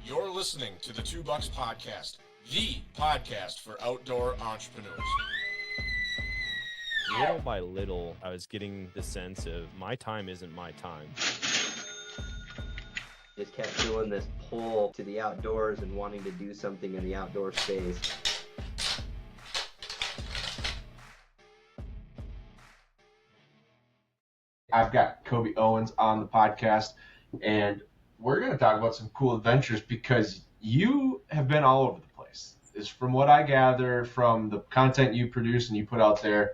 You're listening to the TWOBUCKS podcast, the podcast for outdoor entrepreneurs. Little by little, I was getting the sense of my time isn't my time. Just kept feeling this pull to the outdoors and wanting to do something in the outdoor space. I've got Koby Owens on the podcast, and we're going to talk about some cool adventures because you have been all over the place. Is from what I gather from the content you produce and you put out there,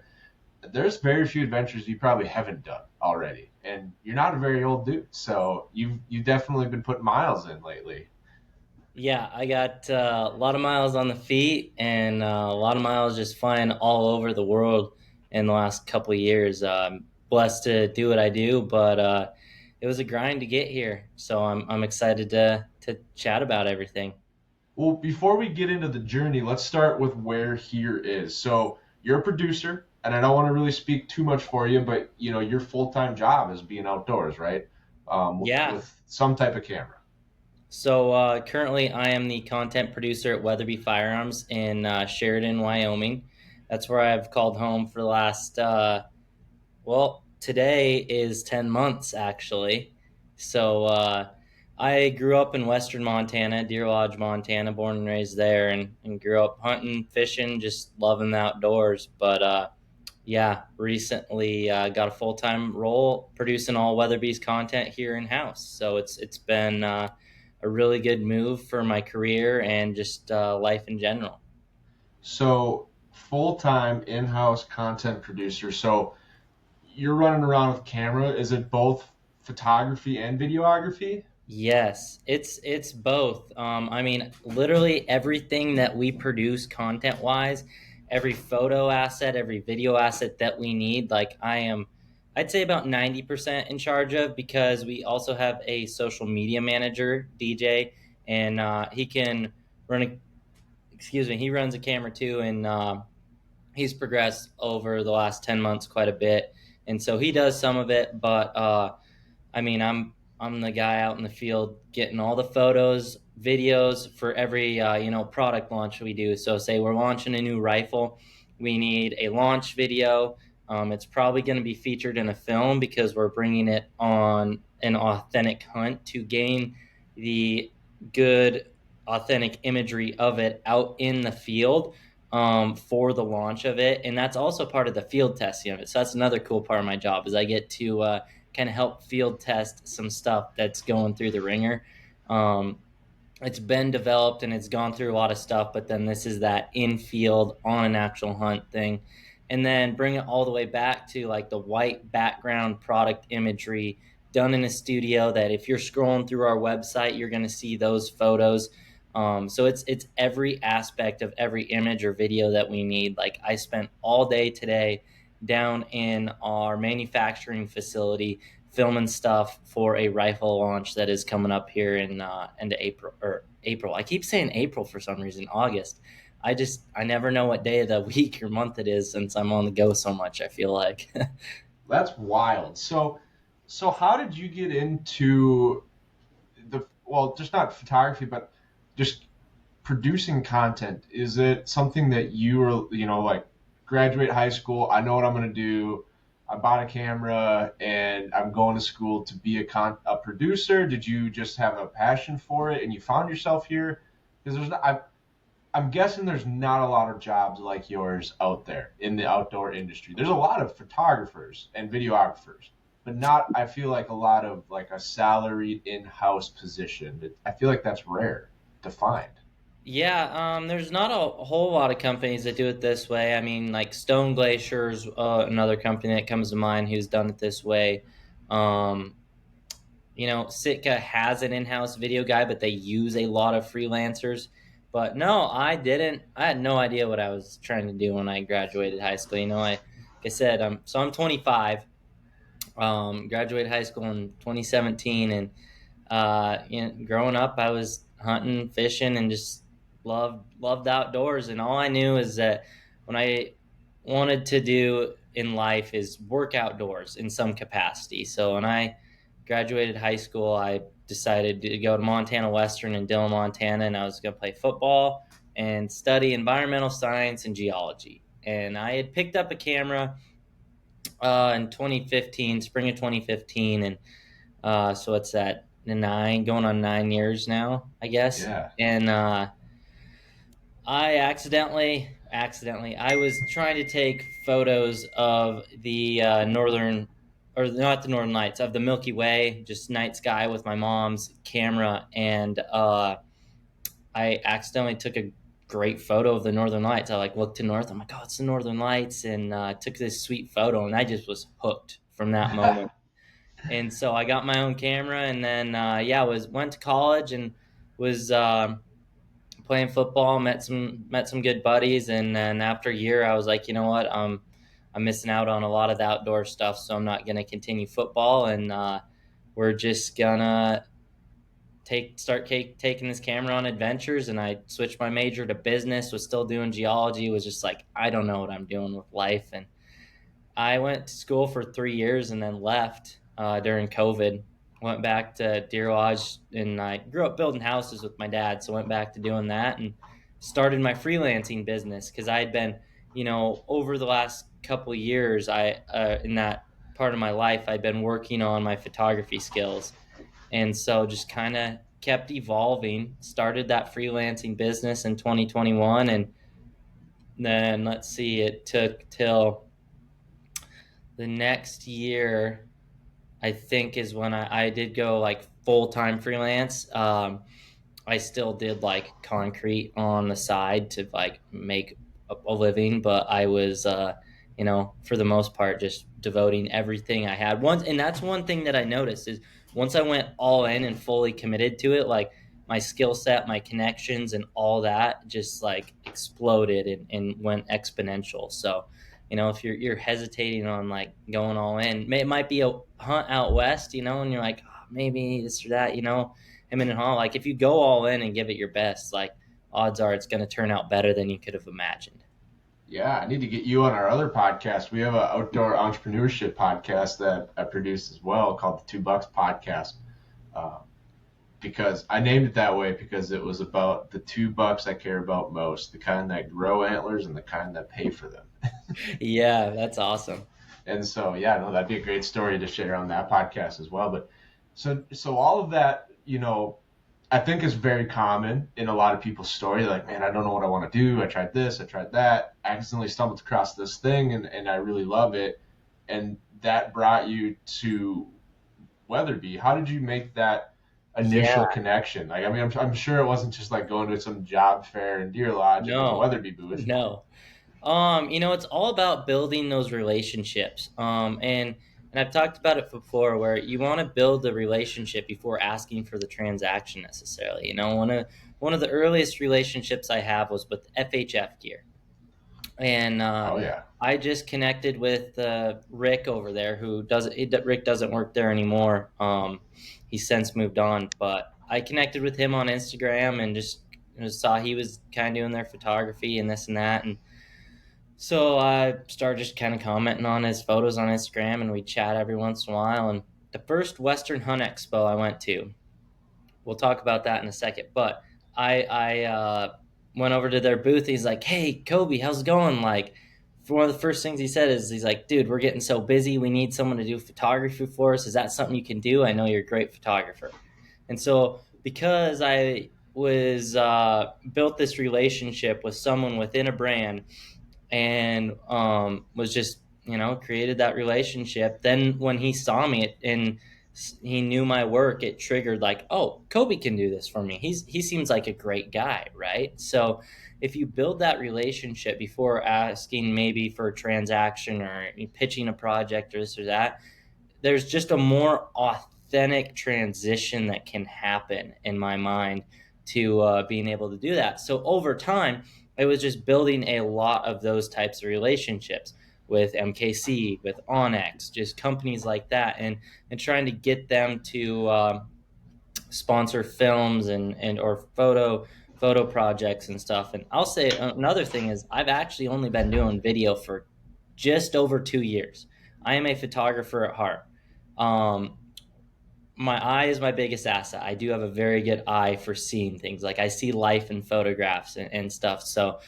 there's very few adventures you probably haven't done already. And you're not a very old dude, so you've definitely been putting miles in lately. Yeah, I got a lot of miles on the feet and a lot of miles just flying all over the world in the last couple of years. I'm blessed to do what I do, but it was a grind to get here. So I'm excited to chat about everything. Well, before we get into the journey, let's start with where here is. So you're a producer, and I don't want to really speak too much for you, but you know your full-time job is being outdoors, right? With some type of camera. So currently I am the content producer at Weatherby Firearms in Sheridan, Wyoming. That's where I've called home for the last, today is 10 months actually. So I grew up in western Montana, Deer Lodge, Montana, born and raised there, and grew up hunting, fishing, just loving the outdoors. But recently got a full-time role producing all Weatherby's content here in-house. So it's been a really good move for my career and just life in general. So full-time in-house content producer. So you're running around with camera. Is it both photography and videography? Yes, it's both. I mean, literally everything that we produce content-wise, every photo asset, every video asset that we need, like I'd say about 90% in charge of, because we also have a social media manager, DJ, and he can run he runs a camera too, and he's progressed over the last 10 months quite a bit. And so he does some of it, but I'm the guy out in the field getting all the photos, videos for every product launch we do. So say we're launching a new rifle, we need a launch video. It's probably going to be featured in a film because we're bringing it on an authentic hunt to gain the good authentic imagery of it out in the field for the launch of it. And that's also part of the field testing of it. So that's another cool part of my job, is I get to kind of help field test some stuff that's going through the ringer. It's been developed and it's gone through a lot of stuff, but then this is that in-field on an actual hunt thing. And then bring it all the way back to like the white background product imagery done in a studio, that if you're scrolling through our website, you're going to see those photos. So it's every aspect of every image or video that we need. Like I spent all day today down in our manufacturing facility filming stuff for a rifle launch that is coming up here in into April. I keep saying April for some reason, August. I never know what day of the week or month it is since I'm on the go so much, I feel like. That's wild. So how did you get into just not photography, but just producing content? Is it something that you were, like graduate high school, I know what I'm going to do, I bought a camera and I'm going to school to be a producer? Did you just have a passion for it and you found yourself here? Because I'm guessing there's not a lot of jobs like yours out there in the outdoor industry. There's a lot of photographers and videographers, but not, I feel like, a lot of like a salaried in-house position. I feel like that's rare to find. Yeah, there's not a whole lot of companies that do it this way. I mean, like Stone Glacier's another company that comes to mind who's done it this way. Sitka has an in-house video guy, but they use a lot of freelancers. But no, I didn't. I had no idea what I was trying to do when I graduated high school. Like I said, I'm 25. Graduated high school in 2017, and growing up, I was hunting, fishing, and just loved outdoors. And all I knew is that when I wanted to do in life is work outdoors in some capacity. So when I graduated high school, I decided to go to Montana Western in Dillon, Montana, and I was going to play football and study environmental science and geology. And I had picked up a camera in 2015, spring of 2015, and so it's at going on 9 years now, I guess. Yeah. And I accidentally, I was trying to take photos of the northern, or not the northern lights, of the Milky Way, just night sky with my mom's camera, and I accidentally took a great photo of the northern lights. I looked to north, I'm like, oh, it's the northern lights, and took this sweet photo, and I just was hooked from that moment. And so I got my own camera, and then went to college and was playing football, met some good buddies, and then after a year I was like, you know what, I'm missing out on a lot of the outdoor stuff, so I'm not going to continue football, and we're just gonna start taking this camera on adventures. And I switched my major to business, was still doing geology, was just like, I don't know what I'm doing with life. And I went to school for 3 years and then left during COVID. Went back to Deer Lodge, and I grew up building houses with my dad, so went back to doing that and started my freelancing business, because I had been, over the last couple of years, in that part of my life, I'd been working on my photography skills. And so just kind of kept evolving, started that freelancing business in 2021. And then, let's see, it took till the next year, I think, is when I did go full-time freelance. I still did concrete on the side to make a living, but I was, for the most part, just devoting everything I had. And that's one thing that I noticed is once I went all in and fully committed to it, my skill set, my connections, and all that just exploded and went exponential. So, if you're hesitating on going all in, it might be a hunt out west, and you're like, oh, maybe this or that, him and Hall, if you go all in and give it your best, odds are it's going to turn out better than you could have imagined. Yeah, I need to get you on our other podcast. We have an outdoor entrepreneurship podcast that I produce as well called the TWOBUCKS podcast. Because I named it that way because it was about the two bucks I care about most, the kind that grow antlers and the kind that pay for them. Yeah, that's awesome. And so, that'd be a great story to share on that podcast as well. But so all of that, I think is very common in a lot of people's story. Like, man, I don't know what I want to do. I tried this, I tried that. I accidentally stumbled across this thing and I really love it. And that brought you to Weatherby. How did you make that initial connection? I'm sure it wasn't just going to some job fair in Deer Lodge and a Weatherby booth. No. It's all about building those relationships. And I've talked about it before, where you want to build the relationship before asking for the transaction necessarily. One of the earliest relationships I have was with FHF gear. And I just connected with Rick over there, Rick doesn't work there anymore. He's since moved on, but I connected with him on Instagram and just saw he was kind of doing their photography and this and that. And so I started just kind of commenting on his photos on Instagram, and we chat every once in a while. And the first Western Hunt Expo I went to, we'll talk about that in a second, but I went over to their booth. He's like, hey, Koby, how's it going? One of the first things he said is, he's like, dude, we're getting so busy. We need someone to do photography for us. Is that something you can do? I know you're a great photographer. And so because I was built this relationship with someone within a brand and was just, created that relationship, then when he saw me and he knew my work, it triggered oh, Koby can do this for me. He seems like a great guy, right? So if you build that relationship before asking maybe for a transaction or pitching a project or this or that, there's just a more authentic transition that can happen in my mind to being able to do that. So over time, I was just building a lot of those types of relationships with MKC, with Onyx, just companies like that, and trying to get them to sponsor films and or photo projects and stuff. And I'll say another thing is, I've actually only been doing video for just over 2 years. I am a photographer at heart. my eye is my biggest asset. I do have a very good eye for seeing things. Like I see life in photographs and stuff. So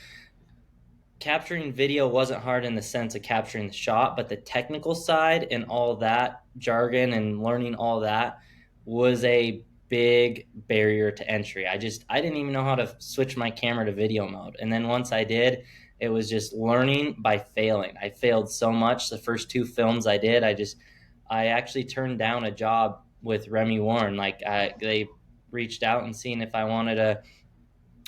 capturing video wasn't hard in the sense of capturing the shot, but the technical side and all that jargon and learning all that was a big barrier to entry. I didn't even know how to switch my camera to video mode. And then once I did, it was just learning by failing. I failed so much. The first 2 films I did, I actually turned down a job with Remy Warren. Like they reached out and seen if I wanted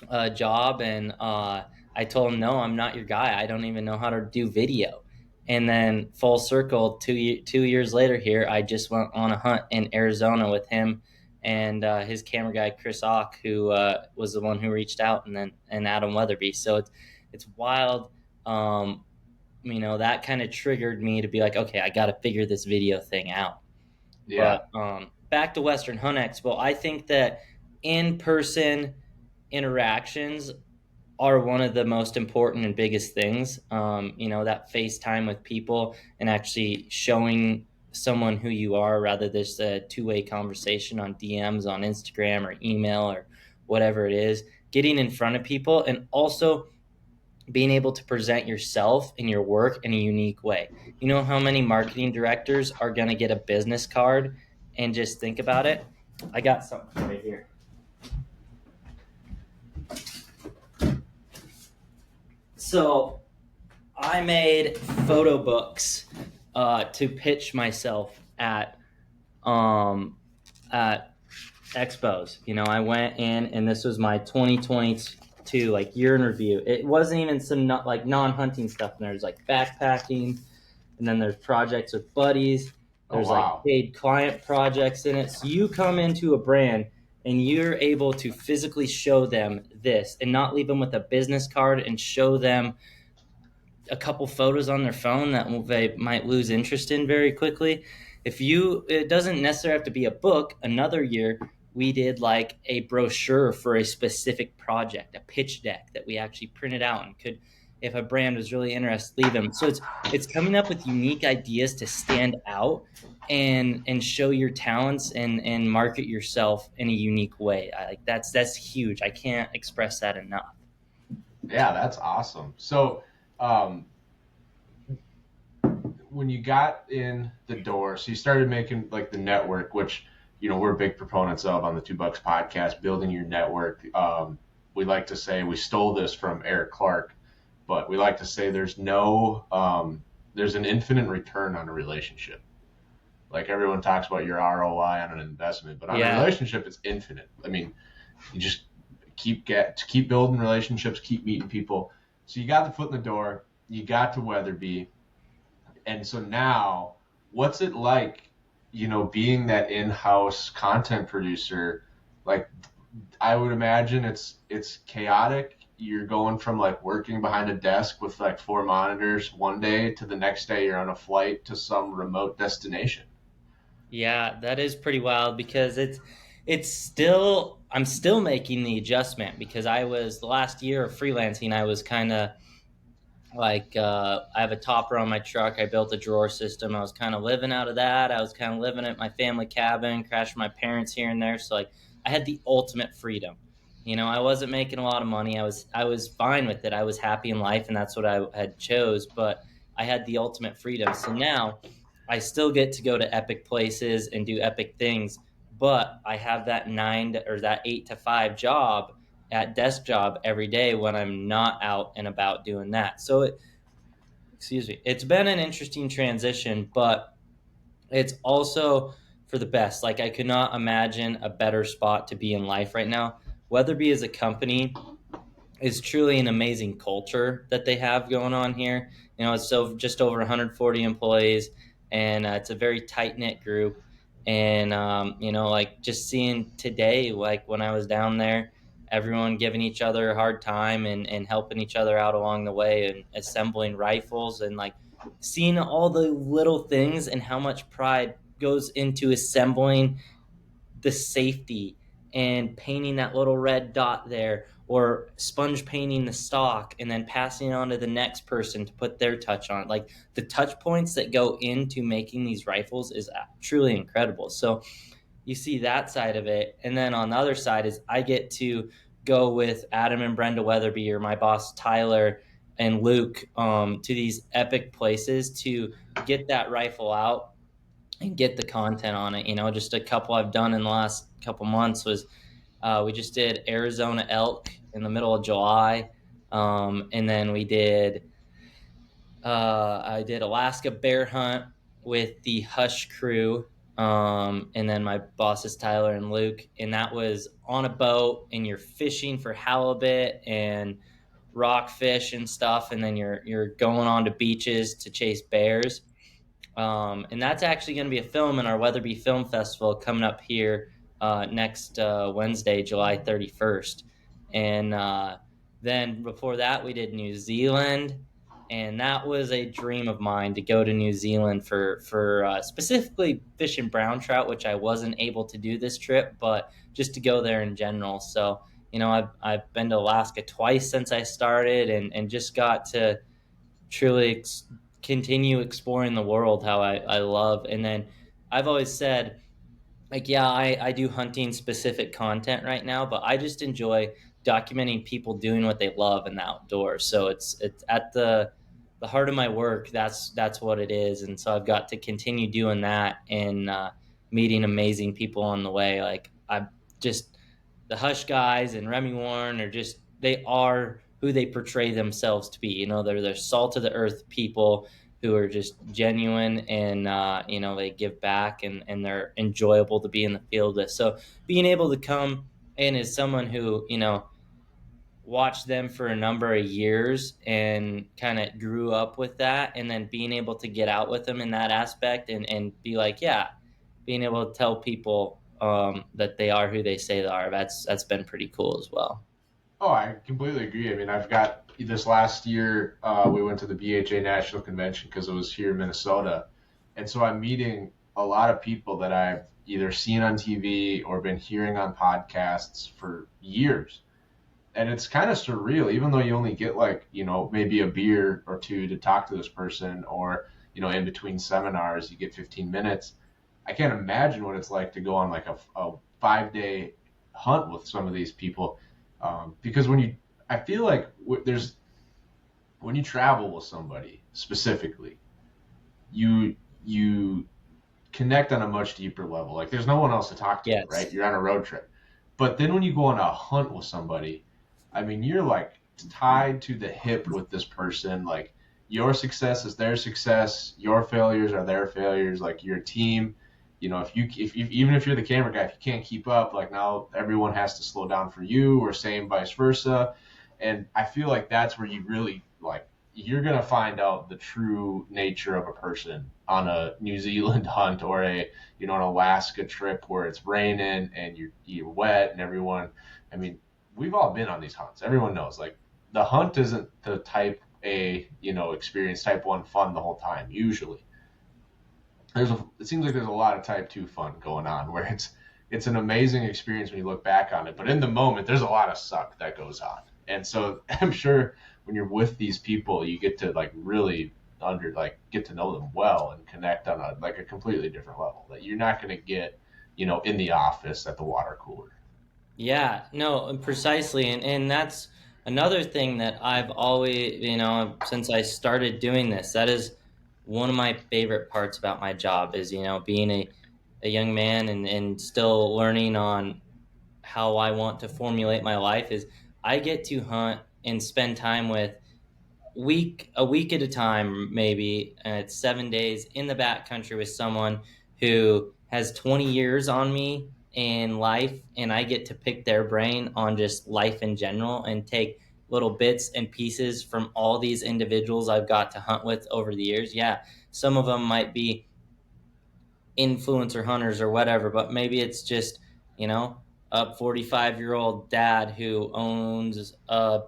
a job, and I told them, no, I'm not your guy. I don't even know how to do video. And then full circle, 2 years later here, I just went on a hunt in Arizona with him and his camera guy, Chris Ock, who was the one who reached out, and Adam Weatherby. So it's wild. That kind of triggered me to be like, okay, I got to figure this video thing out. Yeah. But back to Western Hunt Expo, I think that in-person interactions are one of the most important and biggest things. That FaceTime with people and actually showing someone who you are, rather than just a 2-way conversation on DMs on Instagram or email or whatever it is. Getting in front of people and also being able to present yourself and your work in a unique way. You know how many marketing directors are going to get a business card and just think about it? I got something right here. So I made photo books to pitch myself at expos. I went in, and this was my 2022 year in review. It wasn't even some non-hunting stuff. And there's backpacking, and then there's projects with buddies. There's paid client projects in it. So you come into a brand and you're able to physically show them this and not leave them with a business card and show them a couple photos on their phone that they might lose interest in very quickly. It doesn't necessarily have to be a book. Another year, we did a brochure for a specific project, a pitch deck that we actually printed out and could, if a brand was really interested, leave them. So it's coming up with unique ideas to stand out and show your talents and market yourself in a unique way. That's huge. I can't express that enough. Yeah, that's awesome. So when you got in the door, so you started making the network, which we're big proponents of on the TWOBUCKS podcast, building your network. We like to say, we stole this from Eric Clark, but we like to say there's an infinite return on a relationship. Everyone talks about your ROI on an investment, but on a relationship, it's infinite. I mean, you just keep building relationships, keep meeting people. So you got the foot in the door, you got to Weatherby, and so now, what's it like, being that in-house content producer? I would imagine it's chaotic. You're going from working behind a desk with 4 monitors one day to the next day you're on a flight to some remote destination. Yeah, that is pretty wild because I'm still making the adjustment, because the last year of freelancing, I was kind of I have a topper on my truck. I built a drawer system. I was kind of living out of that. I was kind of living at my family cabin, crashing my parents here and there. So I had the ultimate freedom. I wasn't making a lot of money. I was fine with it. I was happy in life, and that's what I had chose, but I had the ultimate freedom. So now I still get to go to epic places and do epic things, but I have that 8 to 5 job at desk job every day when I'm not out and about doing that. So it's been an interesting transition, but it's also for the best. I could not imagine a better spot to be in life right now. Weatherby as a company is truly an amazing culture that they have going on here. It's just over 140 employees, and it's a very tight-knit group. And, just seeing today, when I was down there, everyone giving each other a hard time and helping each other out along the way and assembling rifles and seeing all the little things and how much pride goes into assembling the safety and painting that little red dot there, or sponge painting the stock and then passing it on to the next person to put their touch on it. The touch points that go into making these rifles is truly incredible. So you see that side of it. And then on the other side is I get to go with Adam and Brenda Weatherby, or my boss Tyler and Luke, to these epic places to get that rifle out and get the content on it. Just a couple I've done in the last couple months was we just did Arizona elk in the middle of July, and then I did Alaska bear hunt with the Hush crew, and then my bosses Tyler and Luke, and that was on a boat, and you're fishing for halibut and rockfish and stuff, and then you're going on to beaches to chase bears. And that's actually going to be a film in our Weatherby Film Festival coming up here next Wednesday, July 31st. And then before that, we did New Zealand. And that was a dream of mine to go to New Zealand for specifically fishing brown trout, which I wasn't able to do this trip, but just to go there in general. So, I've been to Alaska twice since I started, and just got to truly continue exploring the world how I love. And then I've always said, like, yeah, I do hunting specific content right now, but I just enjoy documenting people doing what they love in the outdoors. So it's at the heart of my work. That's what it is. And so I've got to continue doing that, and meeting amazing people on the way. Like, I just, the Hush guys and Remy Warren they are who they portray themselves to be. They're salt of the earth people who are just genuine, and they give back, and they're enjoyable to be in the field with. So being able to come in as someone who watched them for a number of years and kind of grew up with that, and then being able to get out with them in that aspect, and be like, yeah, being able to tell people that they are who they say they are, that's been pretty cool as well. Oh, I completely agree. I mean, I've got this last year, we went to the BHA National Convention because it was here in Minnesota. And so I'm meeting a lot of people that I've either seen on TV or been hearing on podcasts for years. And it's kind of surreal, even though you only get maybe a beer or two to talk to this person, or, in between seminars, you get 15 minutes. I can't imagine what it's like to go on like a 5-day hunt with some of these people. Because I feel like when you travel with somebody specifically, you connect on a much deeper level. Like, there's no one else to talk to, yes. Right? You're on a road trip. But then when you go on a hunt with somebody, I mean, you're like tied to the hip with this person. Like, your success is their success. Your failures are their failures. Like, your team, even if you're the camera guy, if you can't keep up, like, now everyone has to slow down for you, or same vice versa. And I feel like that's where you really, like, you're going to find out the true nature of a person on a New Zealand hunt, or an Alaska trip where it's raining and you're wet, and everyone, I mean, we've all been on these hunts. Everyone knows, like, the hunt isn't the type A, experience, type 1 fun the whole time. Usually it seems like there's a lot of type 2 fun going on, where it's an amazing experience when you look back on it, but in the moment there's a lot of suck that goes on. And so I'm sure when you're with these people, you get to really get to know them well and connect on a completely different level that you're not going to get, in the office at the water cooler. Yeah, no, precisely. And that's another thing that I've always, since I started doing this, that is one of my favorite parts about my job is, being a young man and still learning on how I want to formulate my life, is I get to hunt and spend time with a week at a time, maybe it's 7 days in the backcountry with someone who has 20 years on me in life, and I get to pick their brain on just life in general and take little bits and pieces from all these individuals I've got to hunt with over the years. Yeah, some of them might be influencer hunters or whatever, but maybe it's just, a 45-year-old dad who owns a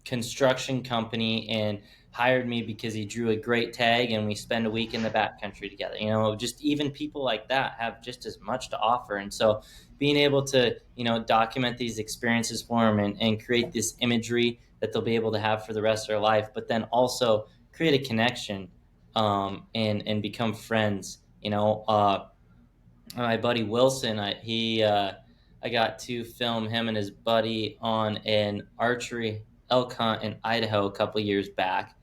construction company and hired me because he drew a great tag, and we spend a week in the backcountry together. Just even people like that have just as much to offer. And so being able to, document these experiences for them, and create this imagery that they'll be able to have for the rest of their life, but then also create a connection, and become friends. my buddy Wilson, I got to film him and his buddy on an archery elk hunt in Idaho a couple years back,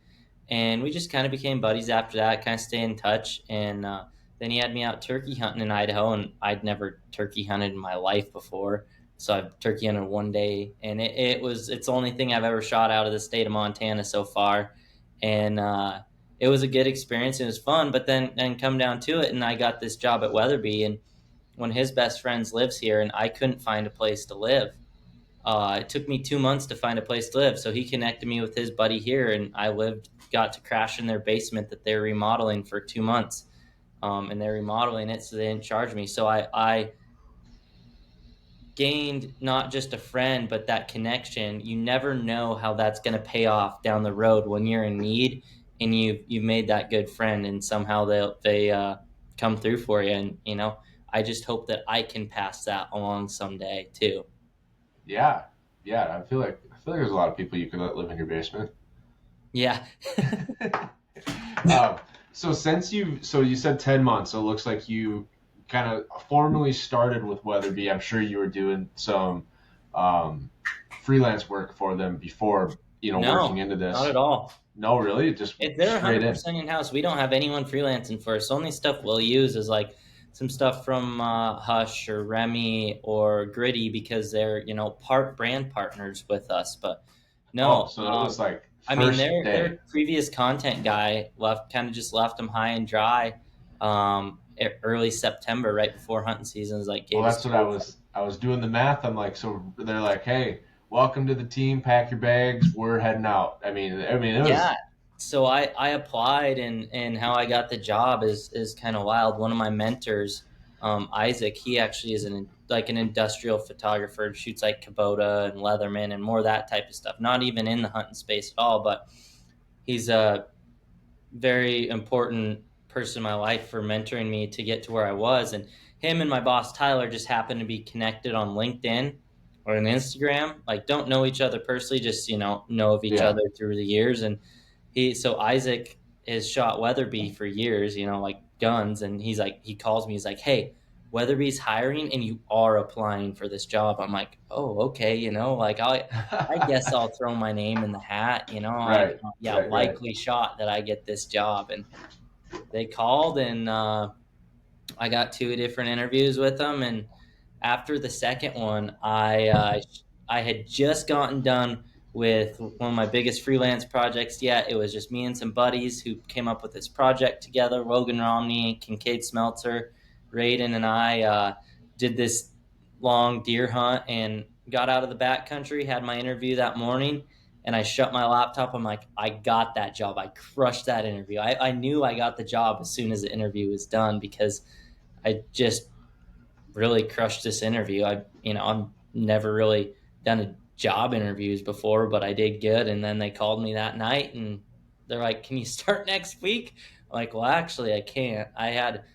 and we just kind of became buddies after that. Kind of stay in touch, and then he had me out turkey hunting in Idaho, and I'd never turkey hunted in my life before, so I've turkey hunted one day, and it's the only thing I've ever shot out of the state of Montana so far, and it was a good experience. It was fun, but then come down to it, and I got this job at Weatherby, and one of his best friends lives here, and I couldn't find a place to live. It took me 2 months to find a place to live, so he connected me with his buddy here, and got to crash in their basement that they're remodeling for 2 months, and they're remodeling it, so they didn't charge me. So I gained not just a friend, but that connection. You never know how that's going to pay off down the road when you're in need, and you've made that good friend, and somehow they come through for you. And I just hope that I can pass that along someday too. Yeah, yeah. I feel like there's a lot of people you could let live in your basement. Yeah. So you said 10 months, so it looks like you kind of formally started with Weatherby. I'm sure you were doing some freelance work for them before, No, working into this. not at all. No, really? Just If they're straight 100% in-house, we don't have anyone freelancing for us. The only stuff we'll use is like some stuff from Hush or Remy or Gritty, because they're brand partners with us. But no, so it was like their previous content guy just left them high and dry early September, right before hunting season. Is like, well, that's what I was doing the math. I'm like, so they're like, hey, welcome to the team. Pack your bags. We're heading out. I mean, it was. Yeah. So I applied, and how I got the job is kind of wild. One of my mentors, Isaac, he actually is an industrial photographer, shoots like Kubota and Leatherman and more of that type of stuff. Not even in the hunting space at all, but he's a very important person in my life for mentoring me to get to where I was. And him and my boss Tyler just happened to be connected on LinkedIn or on Instagram. Like, don't know each other personally, just know of each other through the years. And so Isaac has shot Weatherby for years, like guns, and he calls me, he's like, hey, Weatherby's hiring and you are applying for this job. I'm like, oh, okay, like I guess I'll throw my name in the hat, Right. Likely shot that I get this job. And they called, and I got 2 different interviews with them, and after the second one, I had just gotten done with one of my biggest freelance projects yet. It was just me and some buddies who came up with this project together. Logan Romney, Kincaid Smeltzer, Raiden, and I did this long deer hunt and got out of the backcountry, had my interview that morning, and I shut my laptop. I'm like, I got that job. I crushed that interview. I knew I got the job as soon as the interview was done, because I just really crushed this interview. I've never really done a job interviews before, but I did good. And then they called me that night, and they're like, can you start next week? I'm like, well, actually I can't.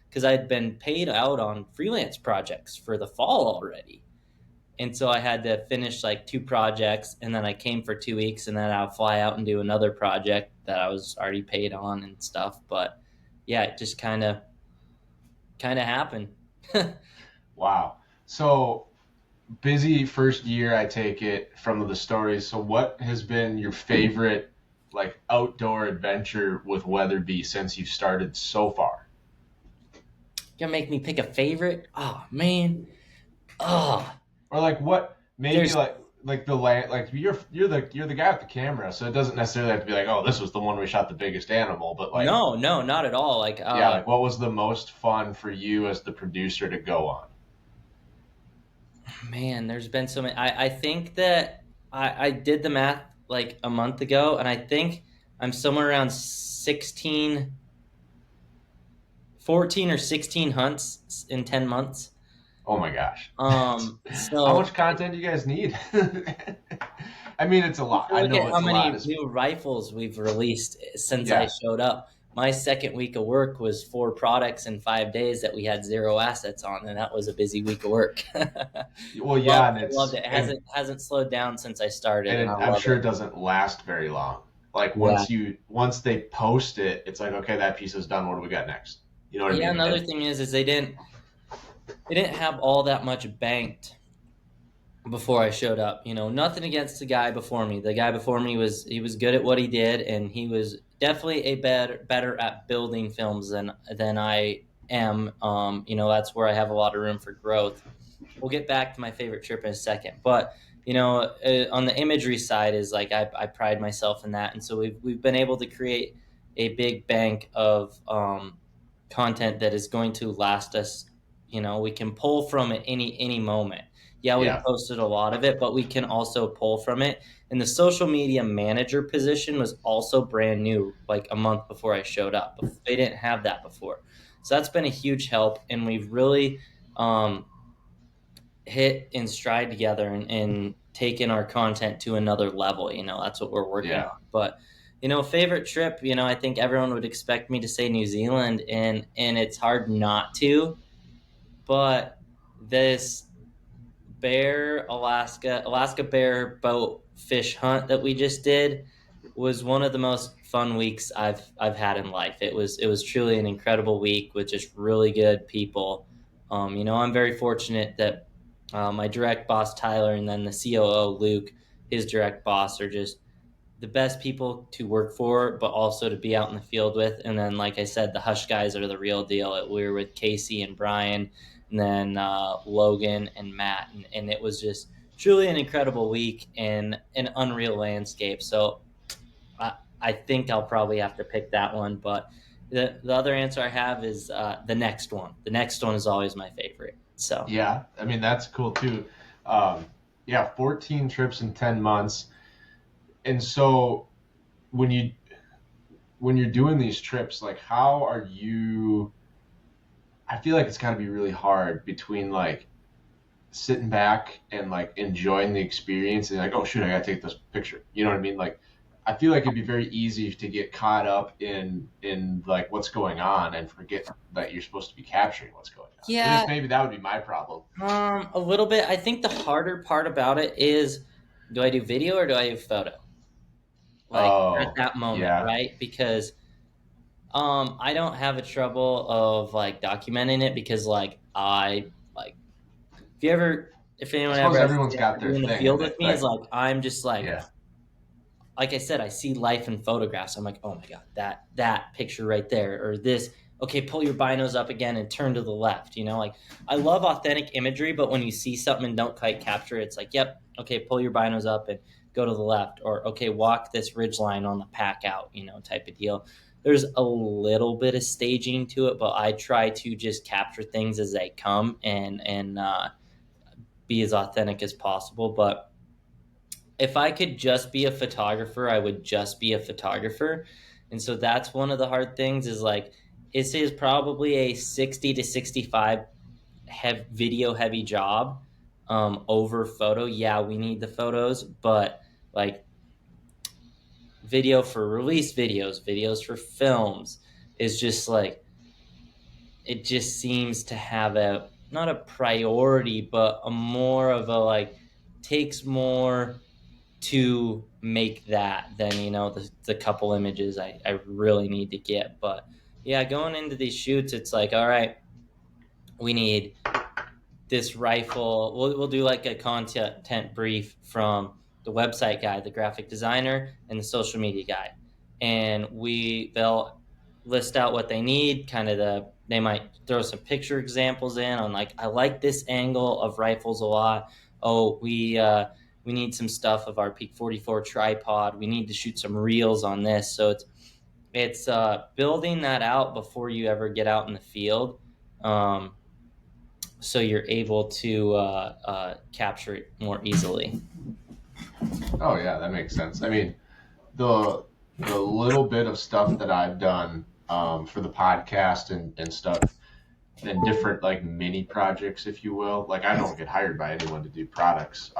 Because I'd been paid out on freelance projects for the fall already. And so I had to finish like 2 projects, and then I came for 2 weeks, and then I'll fly out and do another project that I was already paid on and stuff. But yeah, it just kind of happened. Wow. So busy first year, I take it from the stories. So what has been your favorite like outdoor adventure with Weatherby since you've started so far? You're gonna make me pick a favorite? Oh man. Oh. Or like what? Maybe like the land. Like you're the guy with the camera, so it doesn't necessarily have to be like, oh, this was the one we shot the biggest animal. But like, no, not at all. Like like what was the most fun for you as the producer to go on? Man, there's been so many. I think that I did the math like a month ago, and I think I'm somewhere around 14 or 16 hunts in 10 months. Oh my gosh. So how much content do you guys need? I mean, it's a lot. I know it's how a many lot. new rifles we've released since I showed up. My second week of work was 4 products in 5 days that we had 0 assets on, and that was a busy week of work. Well, yeah, I loved it. It hasn't slowed down since I started. And I'm sure it doesn't last very long. Like once they post it, it's like, okay, that piece is done. What do we got next? You know what I mean? Yeah, another thing is they didn't. it didn't have all that much banked before I showed up. You know, nothing against the guy before me. The guy before me was good at what he did, and he was definitely a better at building films than I am. You know, that's where I have a lot of room for growth. We'll get back to my favorite trip in a second, but you know, on the imagery side is like I pride myself in that, and so we've been able to create a big bank of content that is going to last us. You know, we can pull from it any moment. Yeah, we Yeah. posted a lot of it, but we can also pull from it. And the social media manager position was also brand new, like a month before I showed up. They didn't have that before, so that's been a huge help, and we've really hit in stride together and taken our content to another level. You know, that's what we're working Yeah. on. But you know, favorite trip, you know, I think everyone would expect me to say New Zealand, and it's hard not to. But this Alaska bear boat fish hunt that we just did was one of the most fun weeks I've had in life. It was truly an incredible week with just really good people. You know, I'm very fortunate that my direct boss Tyler and then the COO Luke, his direct boss, are just the best people to work for, but also to be out in the field with. And then, like I said, the Hush guys are the real deal. We were with Casey and Brian, and then Logan and Matt, and it was just truly an incredible week and an unreal landscape. So I think I'll probably have to pick that one. But the other answer I have is the next one. The next one is always my favorite. So Yeah, I mean that's cool too. Yeah, 14 trips in 10 months. And so when you're doing these trips, like how are you? I feel like it's got to be really hard between like sitting back and like enjoying the experience and like, oh shoot, I gotta take this picture. You know what I mean? Like I feel like it'd be very easy to get caught up in like what's going on and forget that you're supposed to be capturing what's going on. At yeah, least maybe that would be my problem. a little bit. I think the harder part about it is, do I do video or do I do photo? Like at Oh, that moment, yeah. right? Because I don't have a trouble of like documenting it because like I like if I anyone ever suppose has everyone's to got be their in the thing field and with it me is like like I'm just yeah. like I said, I see life in photographs. I'm like, oh my god, that picture right there, or this. Okay, pull your binos up again and turn to the left. You know, like I love authentic imagery, but when you see something and don't quite capture it, it's like, yep, okay, pull your binos up and go to the left, or okay, walk this ridge line on the pack out. You know, type of deal. There's a little bit of staging to it, but I try to just capture things as they come and be as authentic as possible. But if I could just be a photographer, I would just be a photographer. And so that's one of the hard things is like, it is probably a 60 to 65 video heavy job over photo. Yeah, we need the photos, but like video for release videos for films is just like, it just seems to have a, not a priority, but a more of a like, takes more to make that than you know the couple images I really need to get. But yeah, going into these shoots, it's like, all right, we need this rifle. We'll do like a content brief from the website guy, the graphic designer, and the social media guy, and they'll list out what they need. They might throw some picture examples in on like, I like this angle of rifles a lot. Oh, we need some stuff of our Peak 44 tripod. We need to shoot some reels on this. So it's building that out before you ever get out in the field. So you're able to capture it more easily. Oh yeah, that makes sense. I mean, the little bit of stuff that I've done for the podcast and stuff and different like mini projects, if you will. Like I don't get hired by anyone to do products.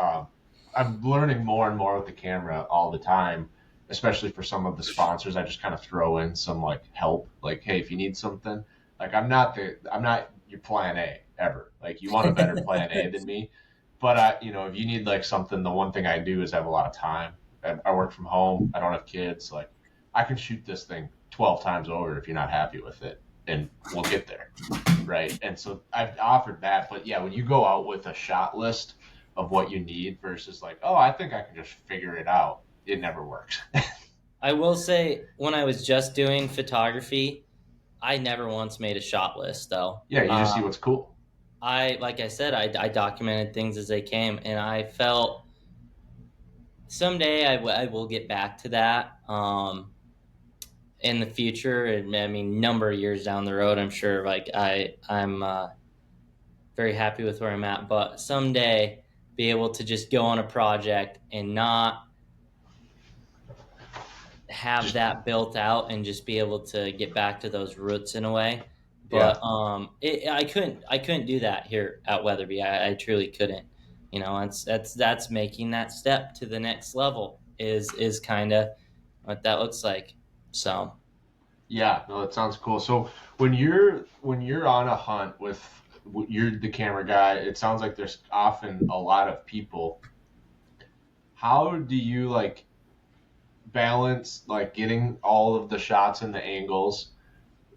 I'm learning more and more with the camera all the time, especially for some of the sponsors. I just kind of throw in some like help, like, hey, if you need something, like I'm not your plan A ever. Like you want a better plan A than me, but if you need like something, the one thing I do is have a lot of time. I work from home. I don't have kids. Like I can shoot this thing 12 times over if you're not happy with it. and we'll get there, right? And so I've offered that, but yeah, when you go out with a shot list of what you need versus like, oh, I think I can just figure it out, it never works. I will say, when I was just doing photography, I never once made a shot list though. Yeah, you just see what's cool. Like I said, I documented things as they came, and I felt someday I will get back to that in the future. And I mean, number of years down the road, I'm sure. Like I'm very happy with where I'm at, but someday be able to just go on a project and not have that built out and just be able to get back to those roots in a way. But I couldn't do that here at Weatherby. I truly couldn't. You know, that's making that step to the next level is kind of what that looks like. So Yeah, no, that sounds cool. So when you're on a hunt with you're the camera guy, it sounds like there's often a lot of people. How do you like balance like getting all of the shots and the angles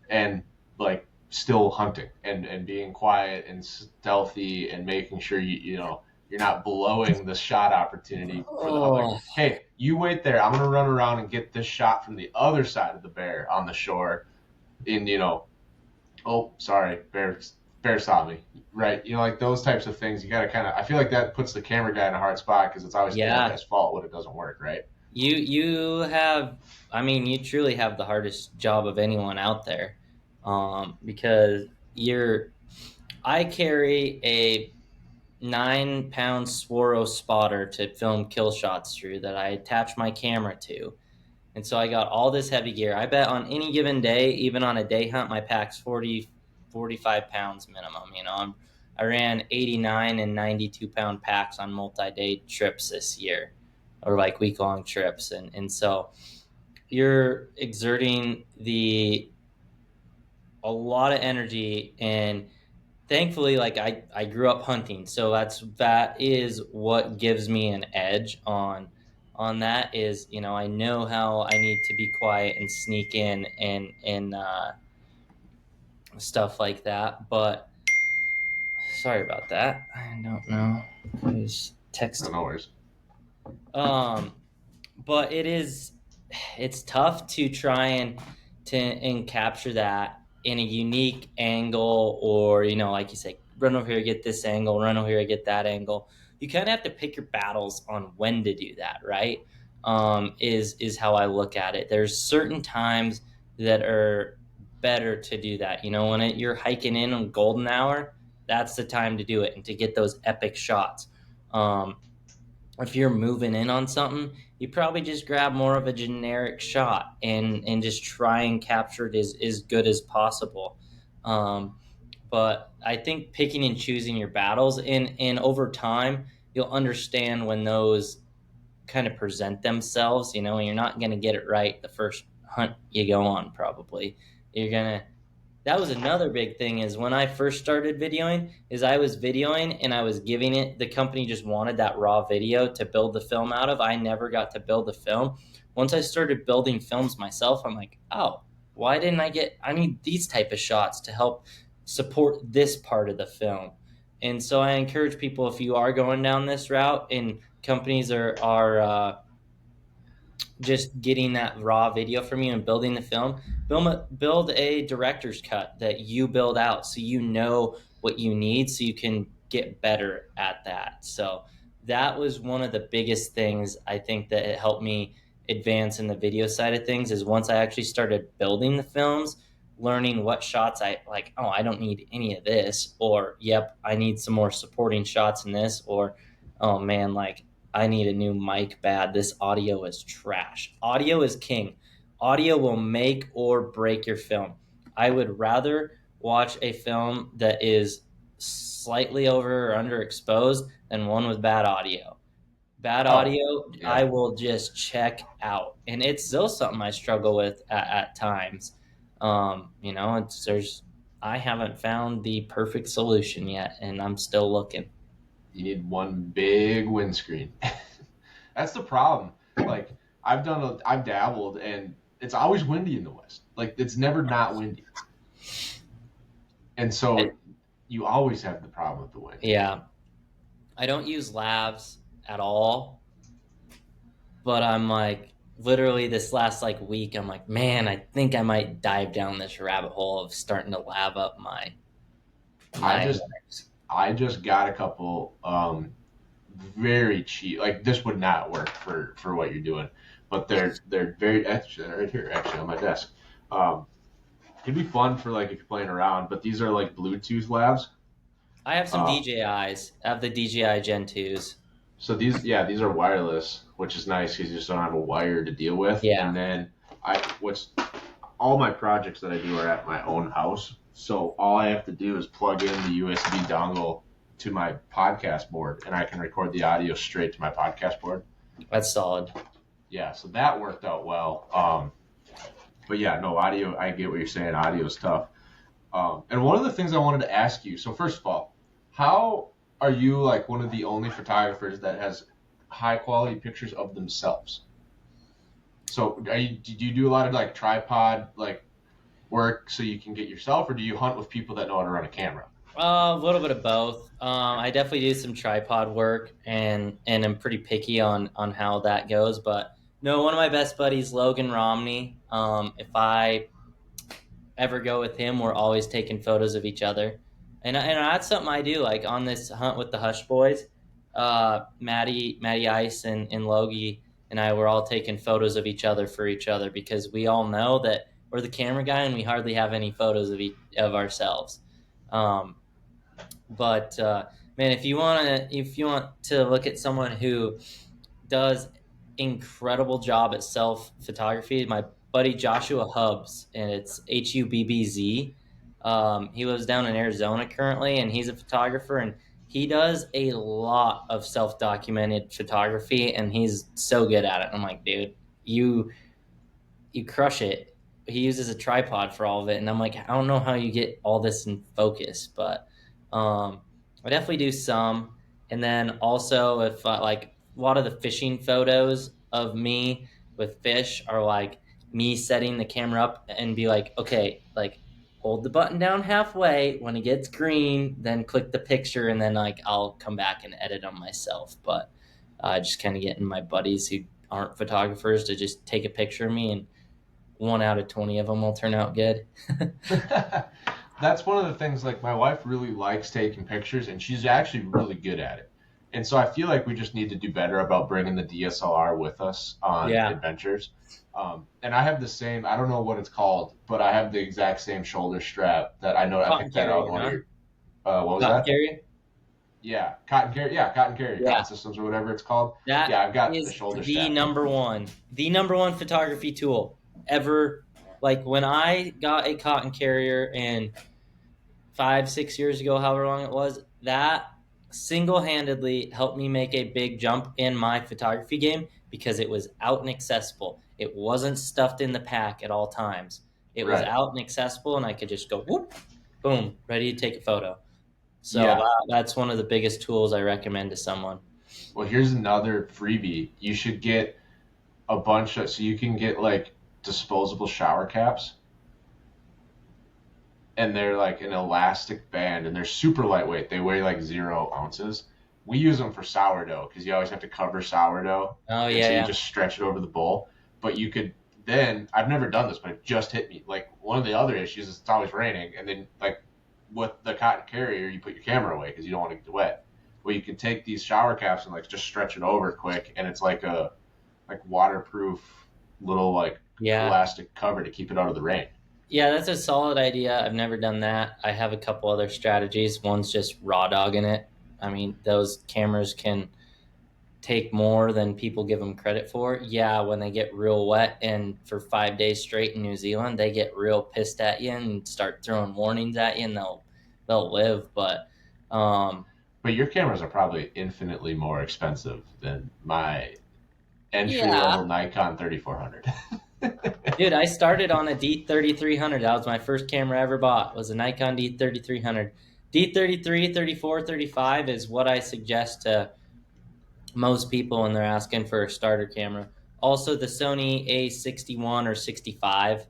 and like still hunting and being quiet and stealthy and making sure you know you're not blowing the shot opportunity for the hunt? Like, hey, you wait there. I'm gonna run around and get this shot from the other side of the bear on the shore. And oh, sorry, bear saw me. Right? You know, like those types of things. You gotta kind of. I feel like that puts the camera guy in a hard spot because it's always the camera guy's fault when it doesn't work, right? You have, I mean, you truly have the hardest job of anyone out there, because I carry a 9-pound Swaro spotter to film kill shots through that I attach my camera to. And so I got all this heavy gear. I bet on any given day, even on a day hunt, my pack's 45 pounds minimum. You know, I ran 89 and 92-pound packs on multi-day trips this year, or like week-long trips. And so you're exerting a lot of energy. And thankfully, like I grew up hunting, so that is what gives me an edge on that. Is, you know, I know how I need to be quiet and sneak in and stuff like that. But sorry about that. I don't know who's texting. No worries. But it's tough to try and capture that in a unique angle, or, you know, like you say, run over here, get this angle, run over here, get that angle. You kind of have to pick your battles on when to do that, right? Is how I look at it. There's certain times that are better to do that. You know, when you're hiking in on golden hour, that's the time to do it and to get those epic shots. If you're moving in on something, you probably just grab more of a generic shot and just try and capture it as good as possible. But I think picking and choosing your battles, and over time, you'll understand when those kind of present themselves, you know, and you're not going to get it right the first hunt you go on, probably. That was another big thing, is when I first started videoing, is I was videoing and I was giving it, the company just wanted that raw video to build the film out of. I never got to build the film. Once I started building films myself, I'm like, oh, why didn't I need these type of shots to help support this part of the film. And so I encourage people, if you are going down this route and companies are just getting that raw video from you and building the film, build a director's cut that you build out, so you know what you need, so you can get better at that. So that was one of the biggest things I think that it helped me advance in the video side of things, is once I actually started building the films, learning what shots I like, oh, I don't need any of this, or yep, I need some more supporting shots in this, or oh man, like I need a new mic bad. This audio is trash. Audio is king. Audio will make or break your film. I would rather watch a film that is slightly over or underexposed than one with bad audio. Bad audio, yeah. I will just check out. And it's still something I struggle with at times. You know, I haven't found the perfect solution yet, and I'm still looking. You need one big windscreen. That's the problem. Like I've dabbled, and it's always windy in the West. Like it's never not windy. And so you always have the problem with the wind. Yeah. I don't use lavs at all, but I'm like, literally this last like week, I'm like, man, I think I might dive down this rabbit hole of starting to lav up my I just got a couple very cheap. Like this would not work for what you're doing, but they're very actually they're right here actually on my desk. It'd be fun for like if you're playing around, but these are like Bluetooth labs. I have some DJIs. I have the DJI Gen 2s. So these are wireless, which is nice because you just don't have a wire to deal with. Yeah. And then all my projects that I do are at my own house. So all I have to do is plug in the USB dongle to my podcast board, and I can record the audio straight to my podcast board. That's solid. Yeah, so that worked out well. But yeah, no, audio, I get what you're saying. Audio is tough. And one of the things I wanted to ask you, so first of all, how are you like one of the only photographers that has high quality pictures of themselves? So do you do a lot of like tripod like work so you can get yourself, or do you hunt with people that know how to run a camera? A little bit of both. I definitely do some tripod work, and I'm pretty picky on how that goes. But no, one of my best buddies, Logan Romney. If I ever go with him, we're always taking photos of each other, and that's something I do. Like on this hunt with the Hush Boys, Matty Ice and Logie and I were all taking photos of each other for each other because we all know that we're the camera guy and we hardly have any photos of ourselves. But man, if you want to look at someone who does incredible job at self photography, my buddy Joshua Hubbs, and it's HUBBZ. He lives down in Arizona currently, and he's a photographer, and he does a lot of self-documented photography, and he's so good at it. I'm like, dude, you crush it. He uses a tripod for all of it, and I'm like, I don't know how you get all this in focus, but I definitely do some. And then also, if like a lot of the fishing photos of me with fish are like me setting the camera up and be like, okay, like hold the button down halfway. When it gets green, then click the picture, and then like I'll come back and edit them myself. But just kind of getting my buddies who aren't photographers to just take a picture of me, and 1 out of 20 of them will turn out good. That's one of the things, like my wife really likes taking pictures, and she's actually really good at it. And so I feel like we just need to do better about bringing the DSLR with us on adventures. And I have the same, I don't know what it's called, but I have the exact same shoulder strap that I know. I picked that out in one of your, what was that? Carry? Yeah, cotton carry. Yeah, cotton carry. Yeah. Cotton systems or whatever it's called. I've got the shoulder strap. The number one photography tool ever. Like when I got a cotton carrier in 5-6 years ago, however long it was, that single-handedly helped me make a big jump in my photography game because it was out and accessible. It wasn't stuffed in the pack at all times. It was out and accessible, and I could just go whoop, boom, ready to take a photo. So that's one of the biggest tools I recommend to someone. Well, here's another freebie. You should get a bunch of, so you can get like disposable shower caps. And they're like an elastic band, and they're super lightweight. They weigh like 0 ounces. We use them for sourdough because you always have to cover sourdough. Oh, yeah. So you just stretch it over the bowl. But you could then, I've never done this, but it just hit me. Like one of the other issues is it's always raining. And then like with the cotton carrier, you put your camera away because you don't want to get wet. Well, you can take these shower caps and like just stretch it over quick. And it's like a waterproof little like elastic cover to keep it out of the rain. Yeah, that's a solid idea. I've never done that. I have a couple other strategies. One's just raw dogging it. I mean, those cameras can take more than people give them credit for. Yeah, when they get real wet and for 5 days straight in New Zealand, they get real pissed at you and start throwing warnings at you, and they'll live. But your cameras are probably infinitely more expensive than my entry-level Nikon 3400. Dude, I started on a D3300. That was my first camera I ever bought, was a Nikon D3300. D33, 34, 35 is what I suggest to most people when they're asking for a starter camera. Also, the Sony A61 or 65.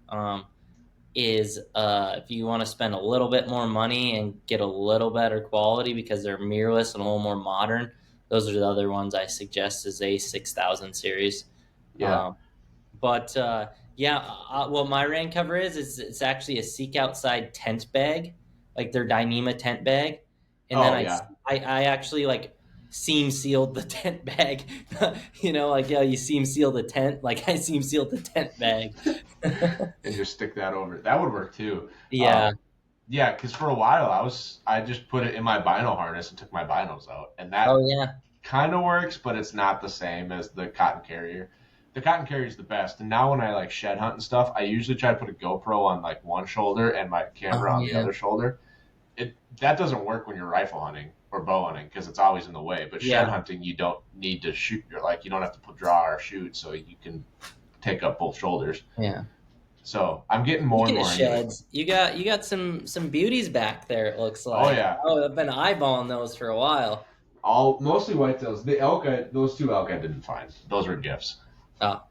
is if you want to spend a little bit more money and get a little better quality because they're mirrorless and a little more modern, those are the other ones I suggest is a 6000 series. Yeah. But what my rain cover is it's actually a Seek Outside tent bag, like their Dyneema tent bag, and then I actually like seam sealed the tent bag. Like you seam seal the tent, like I seam sealed the tent bag. And just stick that over. That would work too. Yeah. Yeah, because for a while I just put it in my bino harness and took my binos out, and that Oh yeah. kind of works, but it's not the same as the cotton carrier. The cotton carrier is the best. And now when I like shed hunt and stuff, I usually try to put a GoPro on like one shoulder and my camera on the other shoulder. That doesn't work when you're rifle hunting or bow hunting because it's always in the way. But shed hunting, you don't need to shoot. You don't have to draw or shoot, so you can take up both shoulders. Yeah. So I'm getting more and more sheds. You got some beauties back there. It looks like. Oh yeah. Oh, I've been eyeballing those for a while. Mostly whitetails. The elk, those 2 elk I didn't find. Those were gifts. Oh,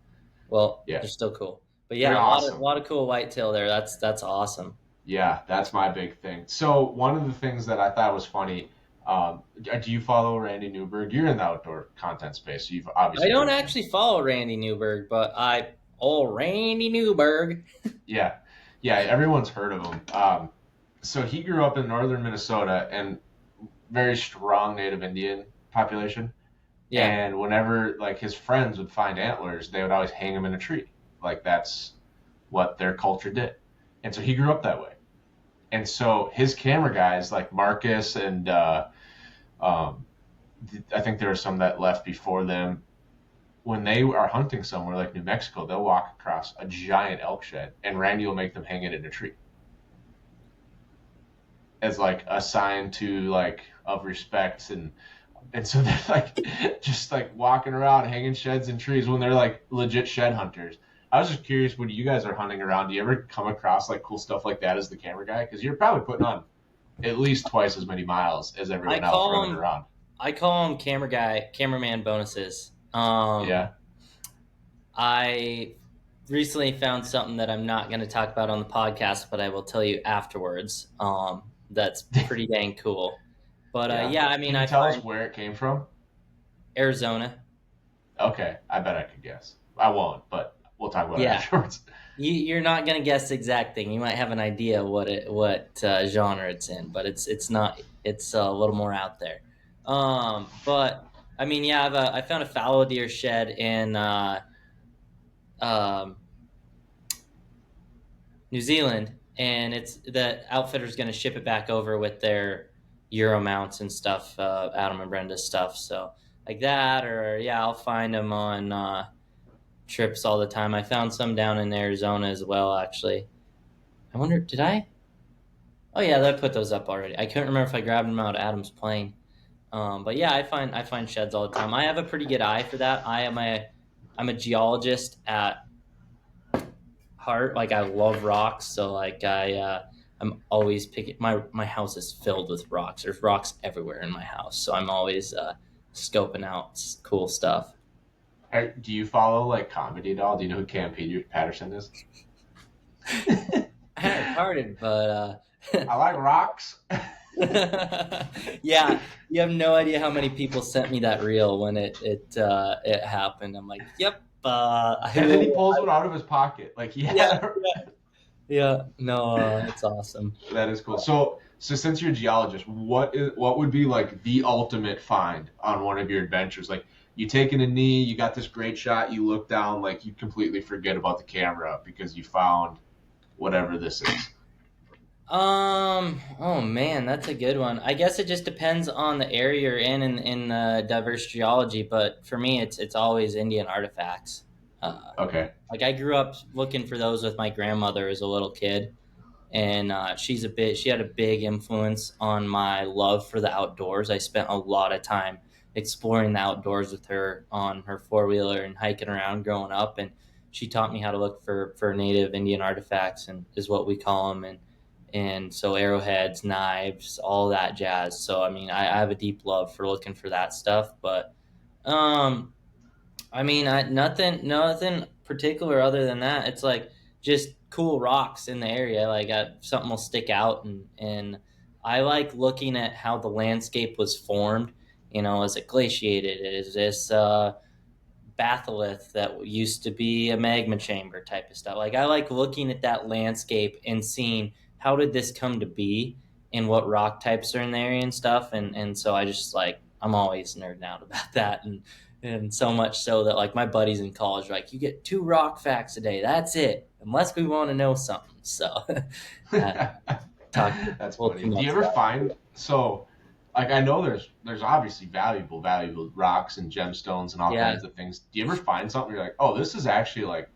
well, yeah, they're still cool. But yeah, a lot of cool whitetail there. That's awesome. Yeah, that's my big thing. So one of the things that I thought was funny. Do you follow Randy Newberg? You're in the outdoor content space. So you've obviously. I don't actually follow Randy Newberg, but Randy Newberg. Yeah, everyone's heard of him. So he grew up in northern Minnesota and very strong Native Indian population. Yeah. And whenever like his friends would find antlers, they would always hang them in a tree. Like that's what their culture did. And so he grew up that way. And so his camera guys like Marcus and I think there were some that left before them. When they are hunting somewhere like New Mexico, they'll walk across a giant elk shed and Randy will make them hang it in a tree as like a sign to like of respect and so they're like just like walking around hanging sheds in trees when they're like legit shed hunters. I was just curious, when you guys are hunting around, do you ever come across like cool stuff like that as the camera guy? Because you're probably putting on at least twice as many miles as everyone else running around. I call them cameraman bonuses. I recently found something that I'm not going to talk about on the podcast, but I will tell you afterwards. That's pretty dang cool. But I mean, can you tell us where it came from? Arizona. Okay, I bet I could guess. I won't, but we'll talk about it afterwards. You're not going to guess the exact thing. You might have an idea what genre it's in, but it's not. It's a little more out there. But I mean, I found a fallow deer shed in New Zealand, and it's the outfitter's going to ship it back over with their Euro mounts and stuff, Adam and Brenda's stuff. So like that, or I'll find them on trips all the time. I found some down in Arizona as well, actually. I wonder, did I? Oh yeah, I put those up already. I couldn't remember if I grabbed them out of Adam's plane. But yeah, I find sheds all the time. I have a pretty good eye for that. I'm a geologist at heart. Like I love rocks, so like I'm always picking. My house is filled with rocks. There's rocks everywhere in my house, so I'm always scoping out cool stuff. Do you follow like comedy at all? Do you know who Cam Patterson is? Pardon, but I like rocks. Yeah, you have no idea how many people sent me that reel when it happened. I'm like, yep. And then he pulls one out of his pocket, like it's awesome. That is cool. So since you're a geologist, what would be like the ultimate find on one of your adventures? Like you taking a knee, you got this great shot, you look down, like you completely forget about the camera because you found whatever this is. Oh man, that's a good one. I guess it just depends on the area you're in diverse geology, but for me it's always Indian artifacts. Okay. Like I grew up looking for those with my grandmother as a little kid, and she had a big influence on my love for the outdoors. I spent a lot of time exploring the outdoors with her on her four-wheeler and hiking around growing up, and she taught me how to look for native Indian artifacts, and is what we call them, and so arrowheads, knives, all that jazz. So I mean, I have a deep love for looking for that stuff, but I mean, nothing particular other than that. It's like just cool rocks in the area. Like something will stick out, and I like looking at how the landscape was formed. Is it glaciated? Is this batholith that used to be a magma chamber type of stuff? Like I like looking at that landscape and seeing how did this come to be and what rock types are in the area and stuff. And so I just like I'm always nerding out about that, and so much so that like my buddies in college are like, you get 2 rock facts a day. That's it, unless we want to know something. So That's funny. Do you ever find like I know there's obviously valuable rocks and gemstones and all kinds of things. Do you ever find something you're like, oh, this is actually like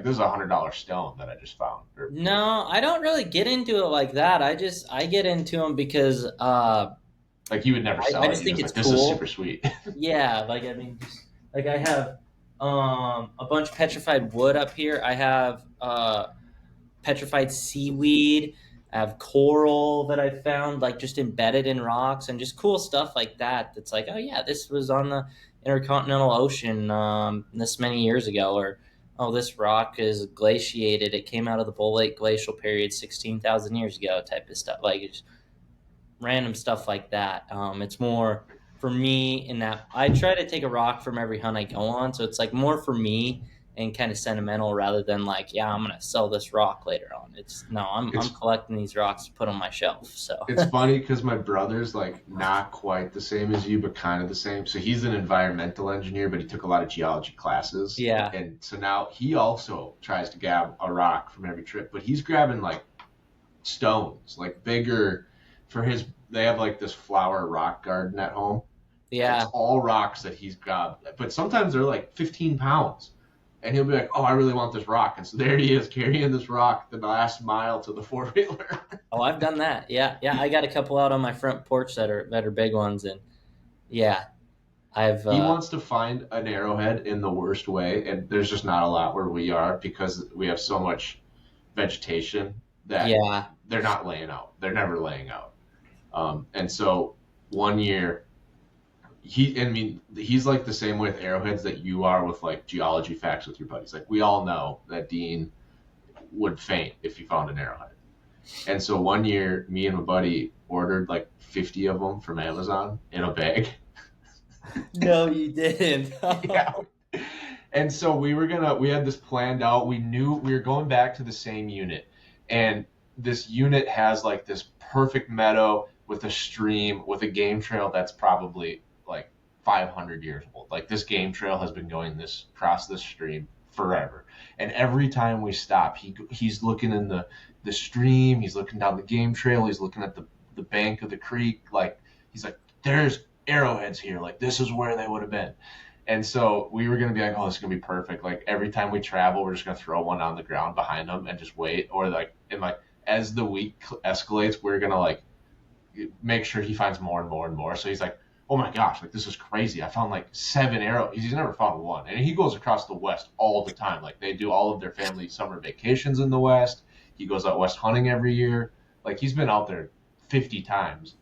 this is $100 stone that I just found? No, I don't really get into it like that. I get into them because like you would never sell I it. just think it's like, cool. This is super sweet. Yeah, like I mean, like I have a bunch of petrified wood up here. I have petrified seaweed. I have coral that I found like just embedded in rocks, and just cool stuff like that. That's like, oh yeah, this was on the intercontinental ocean this many years ago, or oh, this rock is glaciated. It came out of the Bull Lake glacial period 16,000 years ago, type of stuff. Like it's random stuff like that. It's more for me in that I try to take a rock from every hunt I go on, so it's like more for me and kind of sentimental rather than like, yeah, I'm gonna sell this rock later on. I'm collecting these rocks to put on my shelf. So it's funny because my brother's like not quite the same as you, but kind of the same. So he's an environmental engineer, but he took a lot of geology classes. Yeah. And so now he also tries to grab a rock from every trip, but he's grabbing like stones, like bigger for his. They have like this flower rock garden at home. Yeah. It's all rocks that he's grabbed, but sometimes they're like 15 pounds. And he'll be like, oh, I really want this rock. And so there he is carrying this rock the last mile to the 4-wheeler. Oh, I've done that. Yeah. I got a couple out on my front porch that are big ones. And yeah, he wants to find an arrowhead in the worst way. And there's just not a lot where we are because we have so much vegetation that they're not laying out. They're never laying out. And so one year, he's like the same with arrowheads that you are with like geology facts with your buddies. Like we all know that Dean would faint if he found an arrowhead. And so one year, me and my buddy ordered like 50 of them from Amazon in a bag. No, you didn't. Yeah. And so we had this planned out. We knew we were going back to the same unit. And this unit has like this perfect meadow with a stream, with a game trail that's probably like 500 years old. Like this game trail has been going across this stream forever. And every time we stop, he's looking in the stream, he's looking down the game trail, he's looking at the bank of the creek. Like he's like, there's arrowheads here. Like this is where they would have been. And so we were going to be like, oh, this is going to be perfect. Like every time we travel, we're just going to throw one on the ground behind them and just wait. Or like, as the week escalates, we're going to like make sure he finds more and more and more. So he's like, oh my gosh, like this is crazy. I found like 7 arrows. He's never found one. And he goes across the West all the time. Like they do all of their family summer vacations in the West. He goes out West hunting every year. Like he's been out there 50 times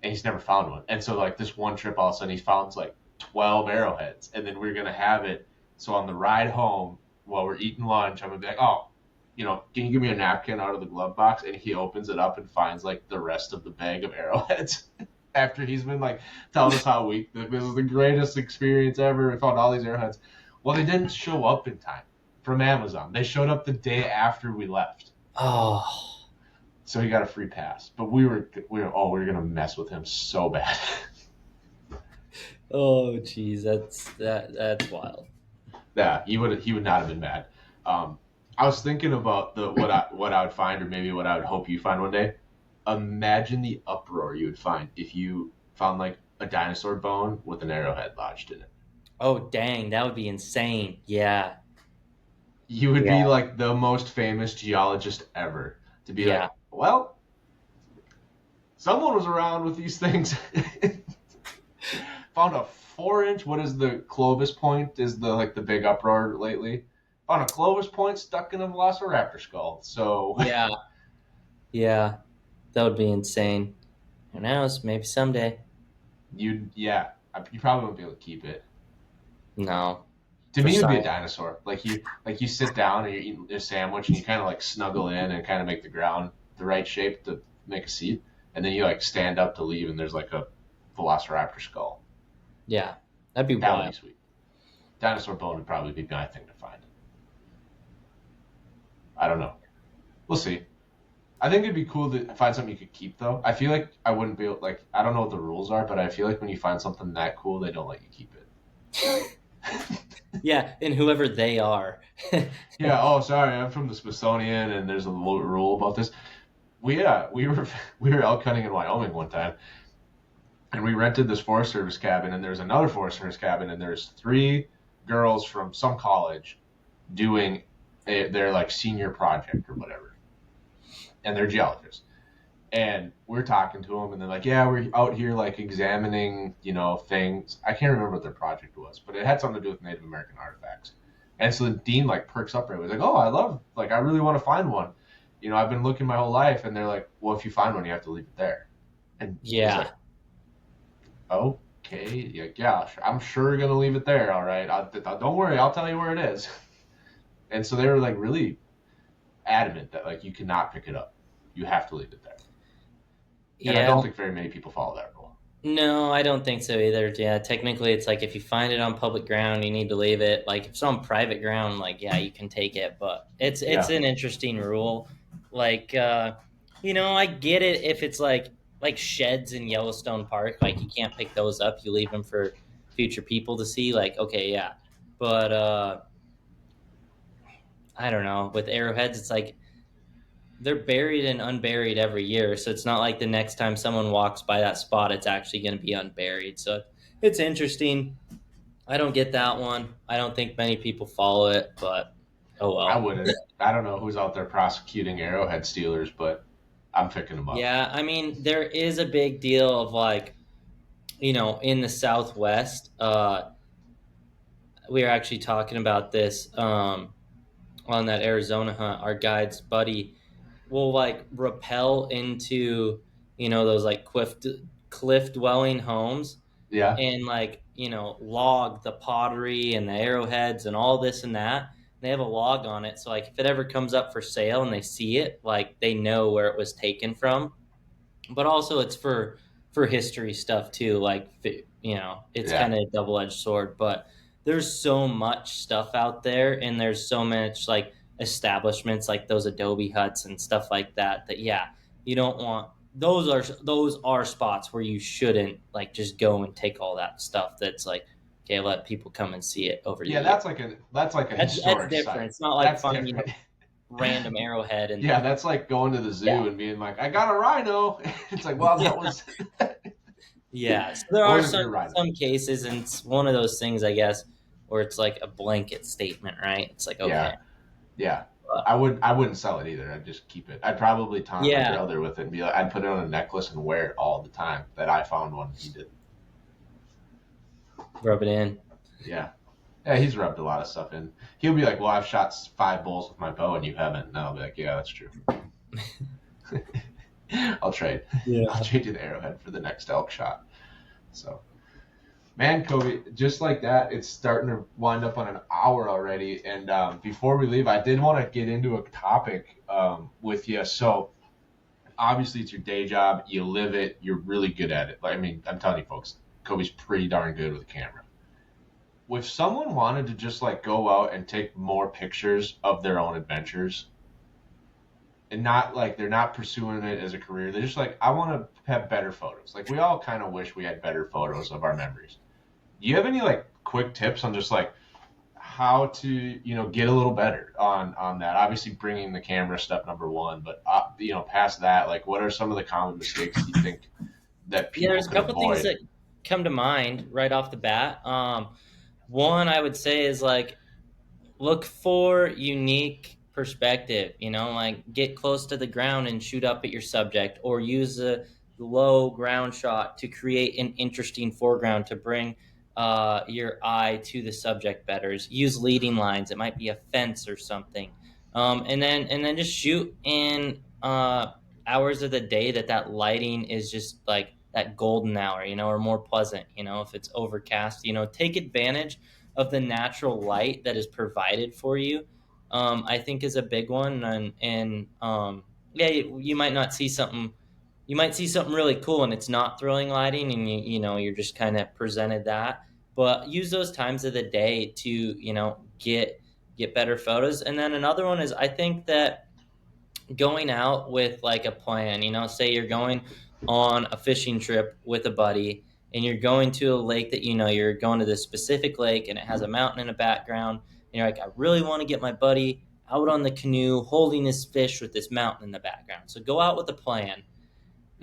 and he's never found one. And so like this one trip, all of a sudden he found like 12 arrowheads. And then we're going to have it. So on the ride home while we're eating lunch, I'm going to be like, oh, can you give me a napkin out of the glove box? And he opens it up and finds like the rest of the bag of arrowheads. After he's been like telling us how this is the greatest experience ever. We found all these arrowheads. Well, they didn't show up in time from Amazon. They showed up the day after we left. Oh. So he got a free pass. But we were gonna mess with him so bad. Oh geez, that's wild. Yeah, he would not have been mad. I was thinking about what I would find, or maybe what I would hope you find one day. Imagine the uproar you would find if you found like a dinosaur bone with an arrowhead lodged in it. Oh dang, that would be insane. Yeah. You would be like the most famous geologist ever to be like, well, someone was around with these things. Found a 4-inch. What is the Clovis point? Is the big uproar lately? Found a Clovis point stuck in a velociraptor skull. So yeah, that would be insane. Who knows? Maybe someday. You probably won't be able to keep it. No. To for me, it would be a science. dinosaur. Like you sit down and you're eating a sandwich and you kind of like snuggle in and kind of make the ground the right shape to make a seat, and then you like stand up to leave and there's like a velociraptor skull. Yeah, that'd be That would be wild. sweet. Dinosaur bone would probably be my thing to find. I don't know. We'll see. I think it'd be cool to find something you could keep though. I feel like I wouldn't be able, like I don't know what the rules are, but I feel like when you find something that cool, they don't let you keep it. Yeah, and whoever they are. Yeah. Oh, sorry. I'm from the Smithsonian, and there's a little rule about this. We were elk hunting in Wyoming one time, and we rented this Forest Service cabin, and there's another Forest Service cabin, and there's 3 girls from some college doing their like senior project or whatever, and they're geologists. And we're talking to them, and they're like, "Yeah, we're out here like examining, things." I can't remember what their project was, but it had something to do with Native American artifacts. And so the dean like perks up right away. He's like, "Oh, I really want to find one. I've been looking my whole life." And they're like, "Well, if you find one, you have to leave it there." And Yeah. he's like, "Okay, yeah, I'm sure gonna leave it there. All right, don't worry, I'll tell you where it is." And so they were like really adamant that like you cannot pick it up. You have to leave it there. And I don't think very many people follow that rule. No, I don't think so either. Yeah, technically it's like if you find it on public ground, you need to leave it. Like if it's on private ground, like yeah, you can take it, but it's an interesting rule. Like I get it if it's like sheds in Yellowstone Park, like you can't pick those up, you leave them for future people to see, like okay, yeah. But I don't know, with arrowheads it's like they're buried and unburied every year, so it's not like the next time someone walks by that spot it's actually going to be unburied. So it's interesting. I don't get that one. I don't think many people follow it, but oh well. I wouldn't. I don't know who's out there prosecuting arrowhead stealers, but I'm picking them up. Yeah, I mean there is a big deal of like in the Southwest. We were actually talking about this on that Arizona hunt. Our guide's buddy will like rappel into those like cliff dwelling homes, Yeah. and like log the pottery and the arrowheads and all this and that. They have a log on it, so like if it ever comes up for sale and they see it, like they know where it was taken from. But also it's for history stuff too, like it's kind of a double-edged sword. But there's so much stuff out there, and there's so much like establishments like those adobe huts and stuff like that yeah, you don't want those are spots where you shouldn't like just go and take all that stuff that's like okay, let people come and see it over that's like a that's historic different site. It's not like That's finding different. a random arrowhead and that's like going to the zoo and being like, "I got a rhino." It's like, well, that was yeah, so there Or are if you're right. some cases, and it's one of those things, I guess, where it's like a blanket statement, right? It's like, okay. Yeah. I wouldn't sell it either. I'd just keep it. I'd probably taunt my brother with it and be like, I'd put it on a necklace and wear it all the time that I found one he didn't. Rub it in. Yeah. Yeah, he's rubbed a lot of stuff in. He'll be like, "Well, I've shot 5 bulls with my bow and you haven't." And I'll be like, "Yeah, that's true." I'll trade. Yeah. I'll trade you the arrowhead for the next elk shot. So, man, Koby, just like that, it's starting to wind up on an hour already. And before we leave, I did want to get into a topic with you. So, obviously, it's your day job. You live it. You're really good at it. Like, I mean, I'm telling you, folks, Koby's pretty darn good with a camera. If someone wanted to just like go out and take more pictures of their own adventures, and not like they're not pursuing it as a career, they're just like, I want to have better photos. Like we all kind of wish we had better photos of our memories. Do you have any like quick tips on just like how to get a little better on that? Obviously, bringing the camera step number one, but past that, like what are some of the common mistakes you think that people there's a couple avoid? things that come to mind right off the bat. One I would say is like look for unique perspective, like get close to the ground and shoot up at your subject, or use a low ground shot to create an interesting foreground to bring your eye to the subject better. Use leading lines. It might be a fence or something. And then just shoot in hours of the day that lighting is just like that golden hour, or more pleasant, if it's overcast, take advantage of the natural light that is provided for you, I think is a big one. And yeah, you might not see something. You might see something really cool and it's not throwing lighting, and you're just kind of presented that. But use those times of the day to get better photos. And then another one is, I think that going out with like a plan, say you're going on a fishing trip with a buddy and you're going to a lake that you're going to this specific lake and it has a mountain in the background, and you're like, I really want to get my buddy out on the canoe holding this fish with this mountain in the background. So go out with a plan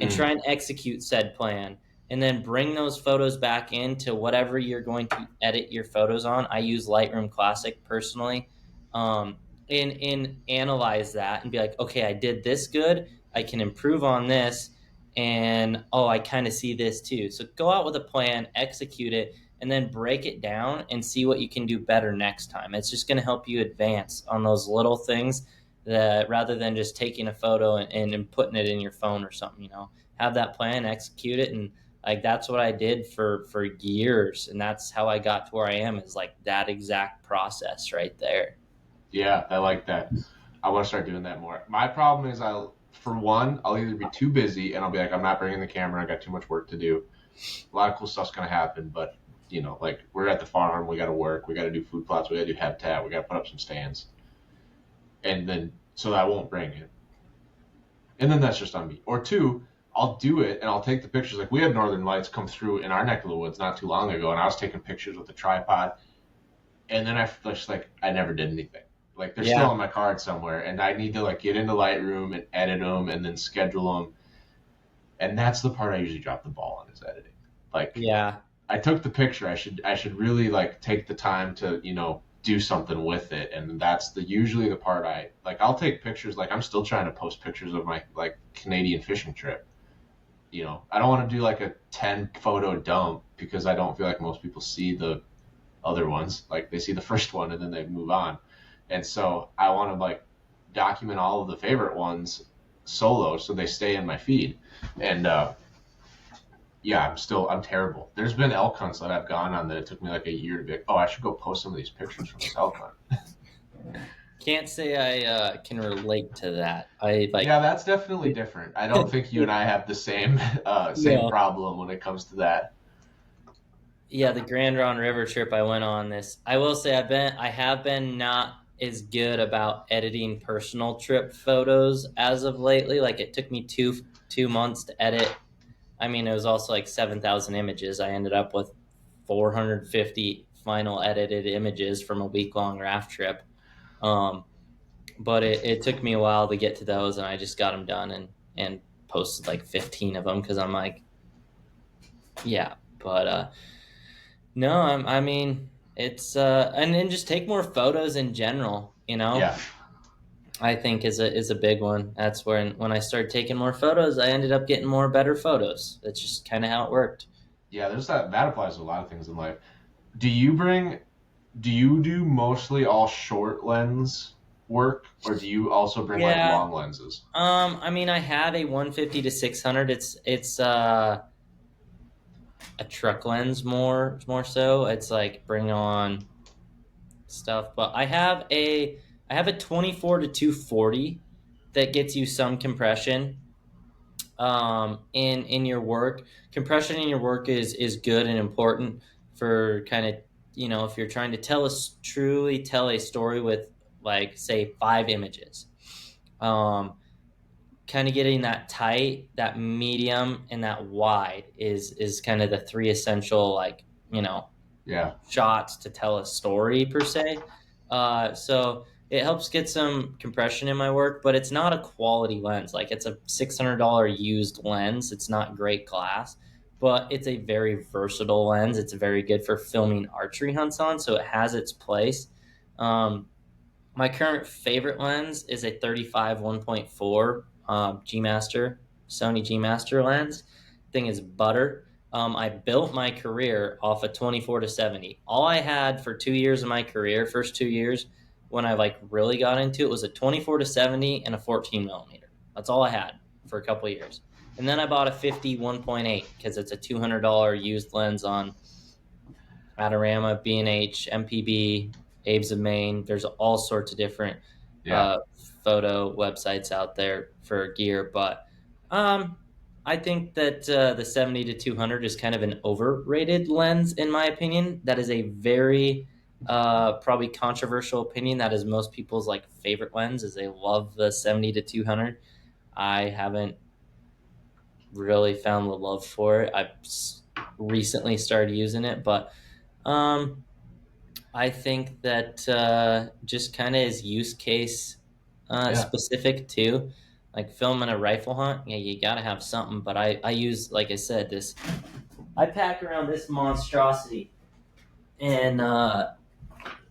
and try and execute said plan, and then bring those photos back into whatever you're going to edit your photos on. I use Lightroom Classic personally. And analyze that and be like, okay, I did this good, I can improve on this, and I kind of see this too. So go out with a plan, execute it, and then break it down and see what you can do better next time. It's just going to help you advance on those little things, that rather than just taking a photo and putting it in your phone or something. Have that plan, execute it, and like that's what I did for years, and that's how I got to where I am, is like that exact process right there. Yeah, I like that. I want to start doing that more. My problem is I'll either be too busy and I'll be like, I'm not bringing the camera, I got too much work to do. A lot of cool stuff's going to happen, but like we're at the farm, we got to work, we got to do food plots, we got to do habitat, we got to put up some stands. And then, so I won't bring it. And then that's just on me. Or two, I'll do it and I'll take the pictures. Like we had northern lights come through in our neck of the woods not too long ago, and I was taking pictures with the tripod. And then I just like, I never did anything. Like they're still on my card somewhere, and I need to like get into Lightroom and edit them and then schedule them. And that's the part I usually drop the ball on, is editing. Like, yeah, I took the picture. I should really like take the time to, do something with it. And that's usually the part I'll take pictures. Like I'm still trying to post pictures of my like Canadian fishing trip. I don't want to do like a 10 photo dump, because I don't feel like most people see the other ones. Like they see the first one and then they move on. And so I want to like document all of the favorite ones solo, so they stay in my feed. And yeah, I'm terrible. There's been elk hunts that I've gone on that it took me like a year to be like, I should go post some of these pictures from this elk hunt. Can't say I can relate to that. Yeah, that's definitely different. I don't think you and I have the same problem when it comes to that. Yeah, the Grand Ronde River trip I went on this, I will say I have been not as good about editing personal trip photos as of lately. Like it took me two months to edit. I mean, it was also like 7,000 images. I ended up with 450 final edited images from a week-long raft trip. But it took me a while to get to those, and I just got them done and posted like 15 of them, because I'm like, yeah. But no, I mean, it's and then just take more photos in general, Yeah. I think is a big one. That's when I started taking more photos, I ended up getting more better photos. That's just kind of how it worked. Yeah, there's that applies to a lot of things in life. Do you do mostly all short lens work, or do you also bring like long lenses? I mean, I have a 150 to 600. It's a truck lens more so. It's like bring on stuff, but I have a 24 to 240 that gets you some compression in your work. Compression in your work is good and important for kind of, if you're trying to truly tell a story with like say 5 images. Kind of getting that tight, that medium, and that wide is kind of the 3 essential shots to tell a story per se. So it helps get some compression in my work, but it's not a quality lens. Like it's a $600 used lens. It's not great glass, but it's a very versatile lens. It's very good for filming archery hunts on, so it has its place. My current favorite lens is a 35 1.4 Sony G Master lens. Thing is butter. I built my career off a 24 to 70. All I had for 2 years of my career, first 2 years, when I like really got into it, was a 24 to 70 and a 14 millimeter. That's all I had for a couple of years. And then I bought a 50 1.8 because it's a $200 used lens on Adorama, B&H, MPB, Abe's of Maine. There's all sorts of different Yeah. photo websites out there for gear, but I think that the 70 to 200 is kind of an overrated lens, in my opinion. That is a very probably controversial opinion. That is most people's like favorite lens, is they love the 70 to 200. I haven't really found the love for it. I've recently started using it, but I think that just kind of is use case specific too. Like filming a rifle hunt, yeah, you gotta have something. But I use, like I said, this. I pack around this monstrosity and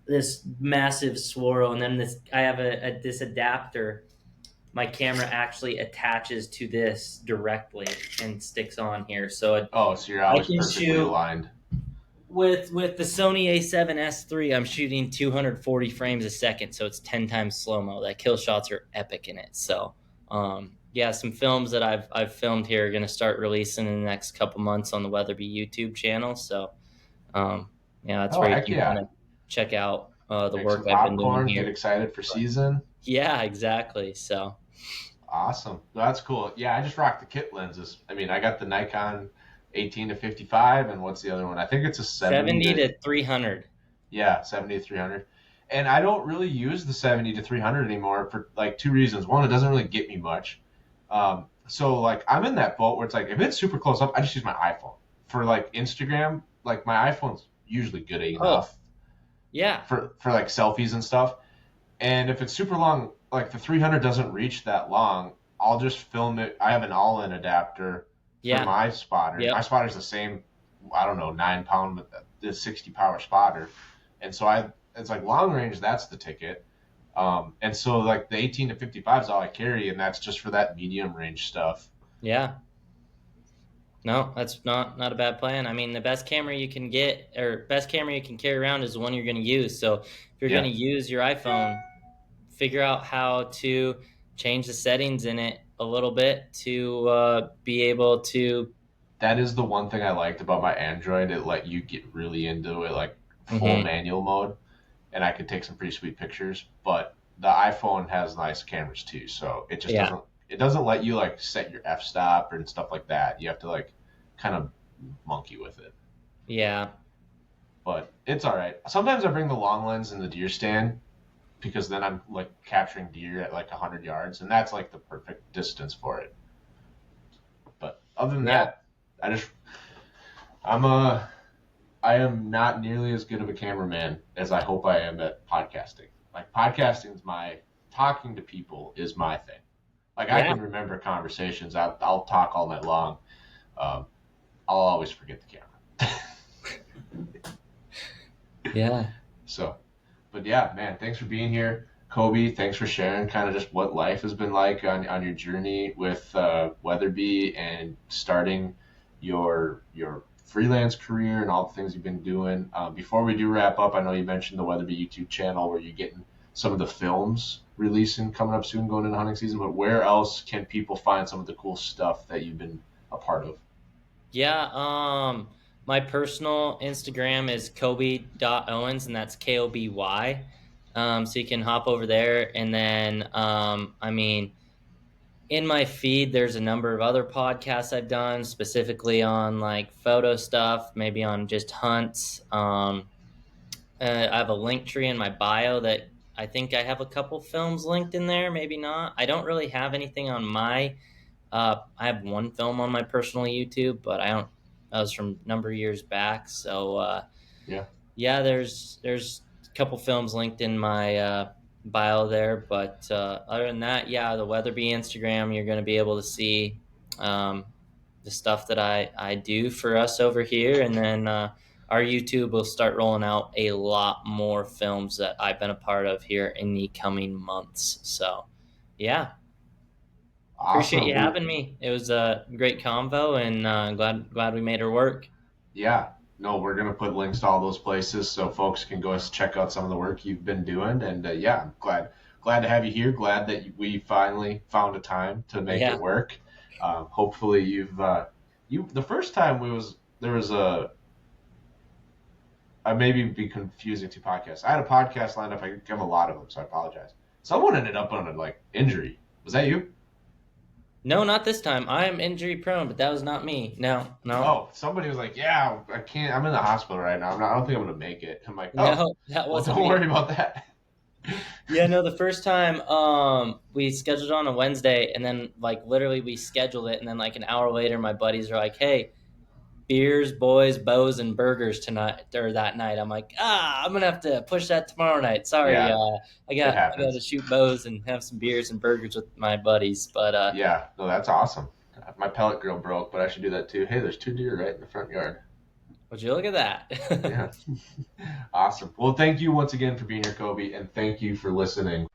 this massive swirl, and then this. I have this adapter. My camera actually attaches to this directly and sticks on here, so So you're always can perfectly shoot aligned. with the Sony A7S III. I'm shooting 240 frames a second, so it's 10 times slow mo. That kill shots are epic in it. So yeah, some films that I've filmed here are going to start releasing in the next couple months on the Weatherby YouTube channel. So yeah, that's where you can kind of check out the Make work some I've been doing popcorn, here. get excited for season. Yeah, exactly. So Awesome. That's cool. Yeah, I just rocked the kit lenses. I mean, I got the Nikon 18 to 55, and what's the other one? I think it's a 70 to 300. Yeah, 70 to 300. And I don't really use the 70 to 300 anymore for like two reasons. One, it doesn't really get me much. So like I'm in that boat where it's like if it's super close up, I just use my iPhone. For like Instagram, like my iPhone's usually good enough. Yeah. For like selfies and stuff. And if it's super long, like the 300 doesn't reach that long, I'll just film it. I have an Ollin adapter for my spotter. Yep. My spotter's the same, I don't know, 9-pound, the 60 power spotter. And so it's like long range, that's the ticket. And so like the 18 to 55 is all I carry, and that's just for that medium range stuff. Yeah. No, that's not a bad plan. I mean, the best camera you can get, or best camera you can carry around, is the one you're going to use. So if you're going to use your iPhone, figure out how to change the settings in it a little bit to be able to. That is the one thing I liked about my Android. It let you get really into it, like full manual mode, and I could take some pretty sweet pictures. But the iPhone has nice cameras too, so it just doesn't let you like set your f-stop and stuff like that. You have to like kind of monkey with it. Yeah. But it's all right. Sometimes I bring the long lens in the deer stand because then I'm like capturing deer at like 100 yards, and that's like the perfect distance for it. But other than that, I am not nearly as good of a cameraman as I hope I am at podcasting. Like talking to people is my thing. Like I can remember conversations. I'll talk all night long. I'll always forget the camera. Yeah. So, but yeah, man, thanks for being here. Koby, thanks for sharing kind of just what life has been like on your journey with Weatherby and starting your freelance career and all the things you've been doing. Before we do wrap up, I know you mentioned the Weatherby YouTube channel where you're getting some of the films releasing coming up soon going into hunting season, but where else can people find some of the cool stuff that you've been a part of? Yeah, my personal Instagram is Koby.Owens, and that's Koby. So you can hop over there, and then I mean, in my feed, there's a number of other podcasts I've done specifically on like photo stuff, maybe on just hunts. I have a link tree in my bio that I think I have a couple films linked in there, maybe not. I don't really have anything on my. I have one film on my personal YouTube, but I don't. That was from a number of years back. So yeah, there's a couple films linked in my bio there, but other than that, yeah, the Weatherby Instagram, you're going to be able to see the stuff that I do for us over here, and then our YouTube will start rolling out a lot more films that I've been a part of here in the coming months. So yeah. Awesome. Appreciate you having me. It was a great convo, and glad we made her work. Yeah. No, we're going to put links to all those places so folks can go check out some of the work you've been doing. And yeah, I'm glad to have you here. Glad that we finally found a time to make it work. Hopefully the first time there was I maybe be confusing two podcasts. I had a podcast lined up. I have a lot of them, so I apologize. Someone ended up on a injury. Was that you? No, not this time. I am injury prone, but that was not me. No. Oh, somebody was like, "Yeah, I can't. I'm in the hospital right now. I don't think I'm gonna make it." I'm like, "Oh, No, that wasn't don't me. worry about that." Yeah, no, the first time we scheduled on a Wednesday, and then literally we scheduled it, and then an hour later my buddies are like, "Hey, beers, boys, bows, and burgers tonight or that night." I'm like, I'm gonna have to push that tomorrow night. Sorry, Yeah, I got to shoot bows and have some beers and burgers with my buddies. But yeah, no, that's awesome. My pellet grill broke, but I should do that too. Hey, there's 2 deer right in the front yard. would you look at that? Yeah, awesome. Well, thank you once again for being here, Koby, and thank you for listening.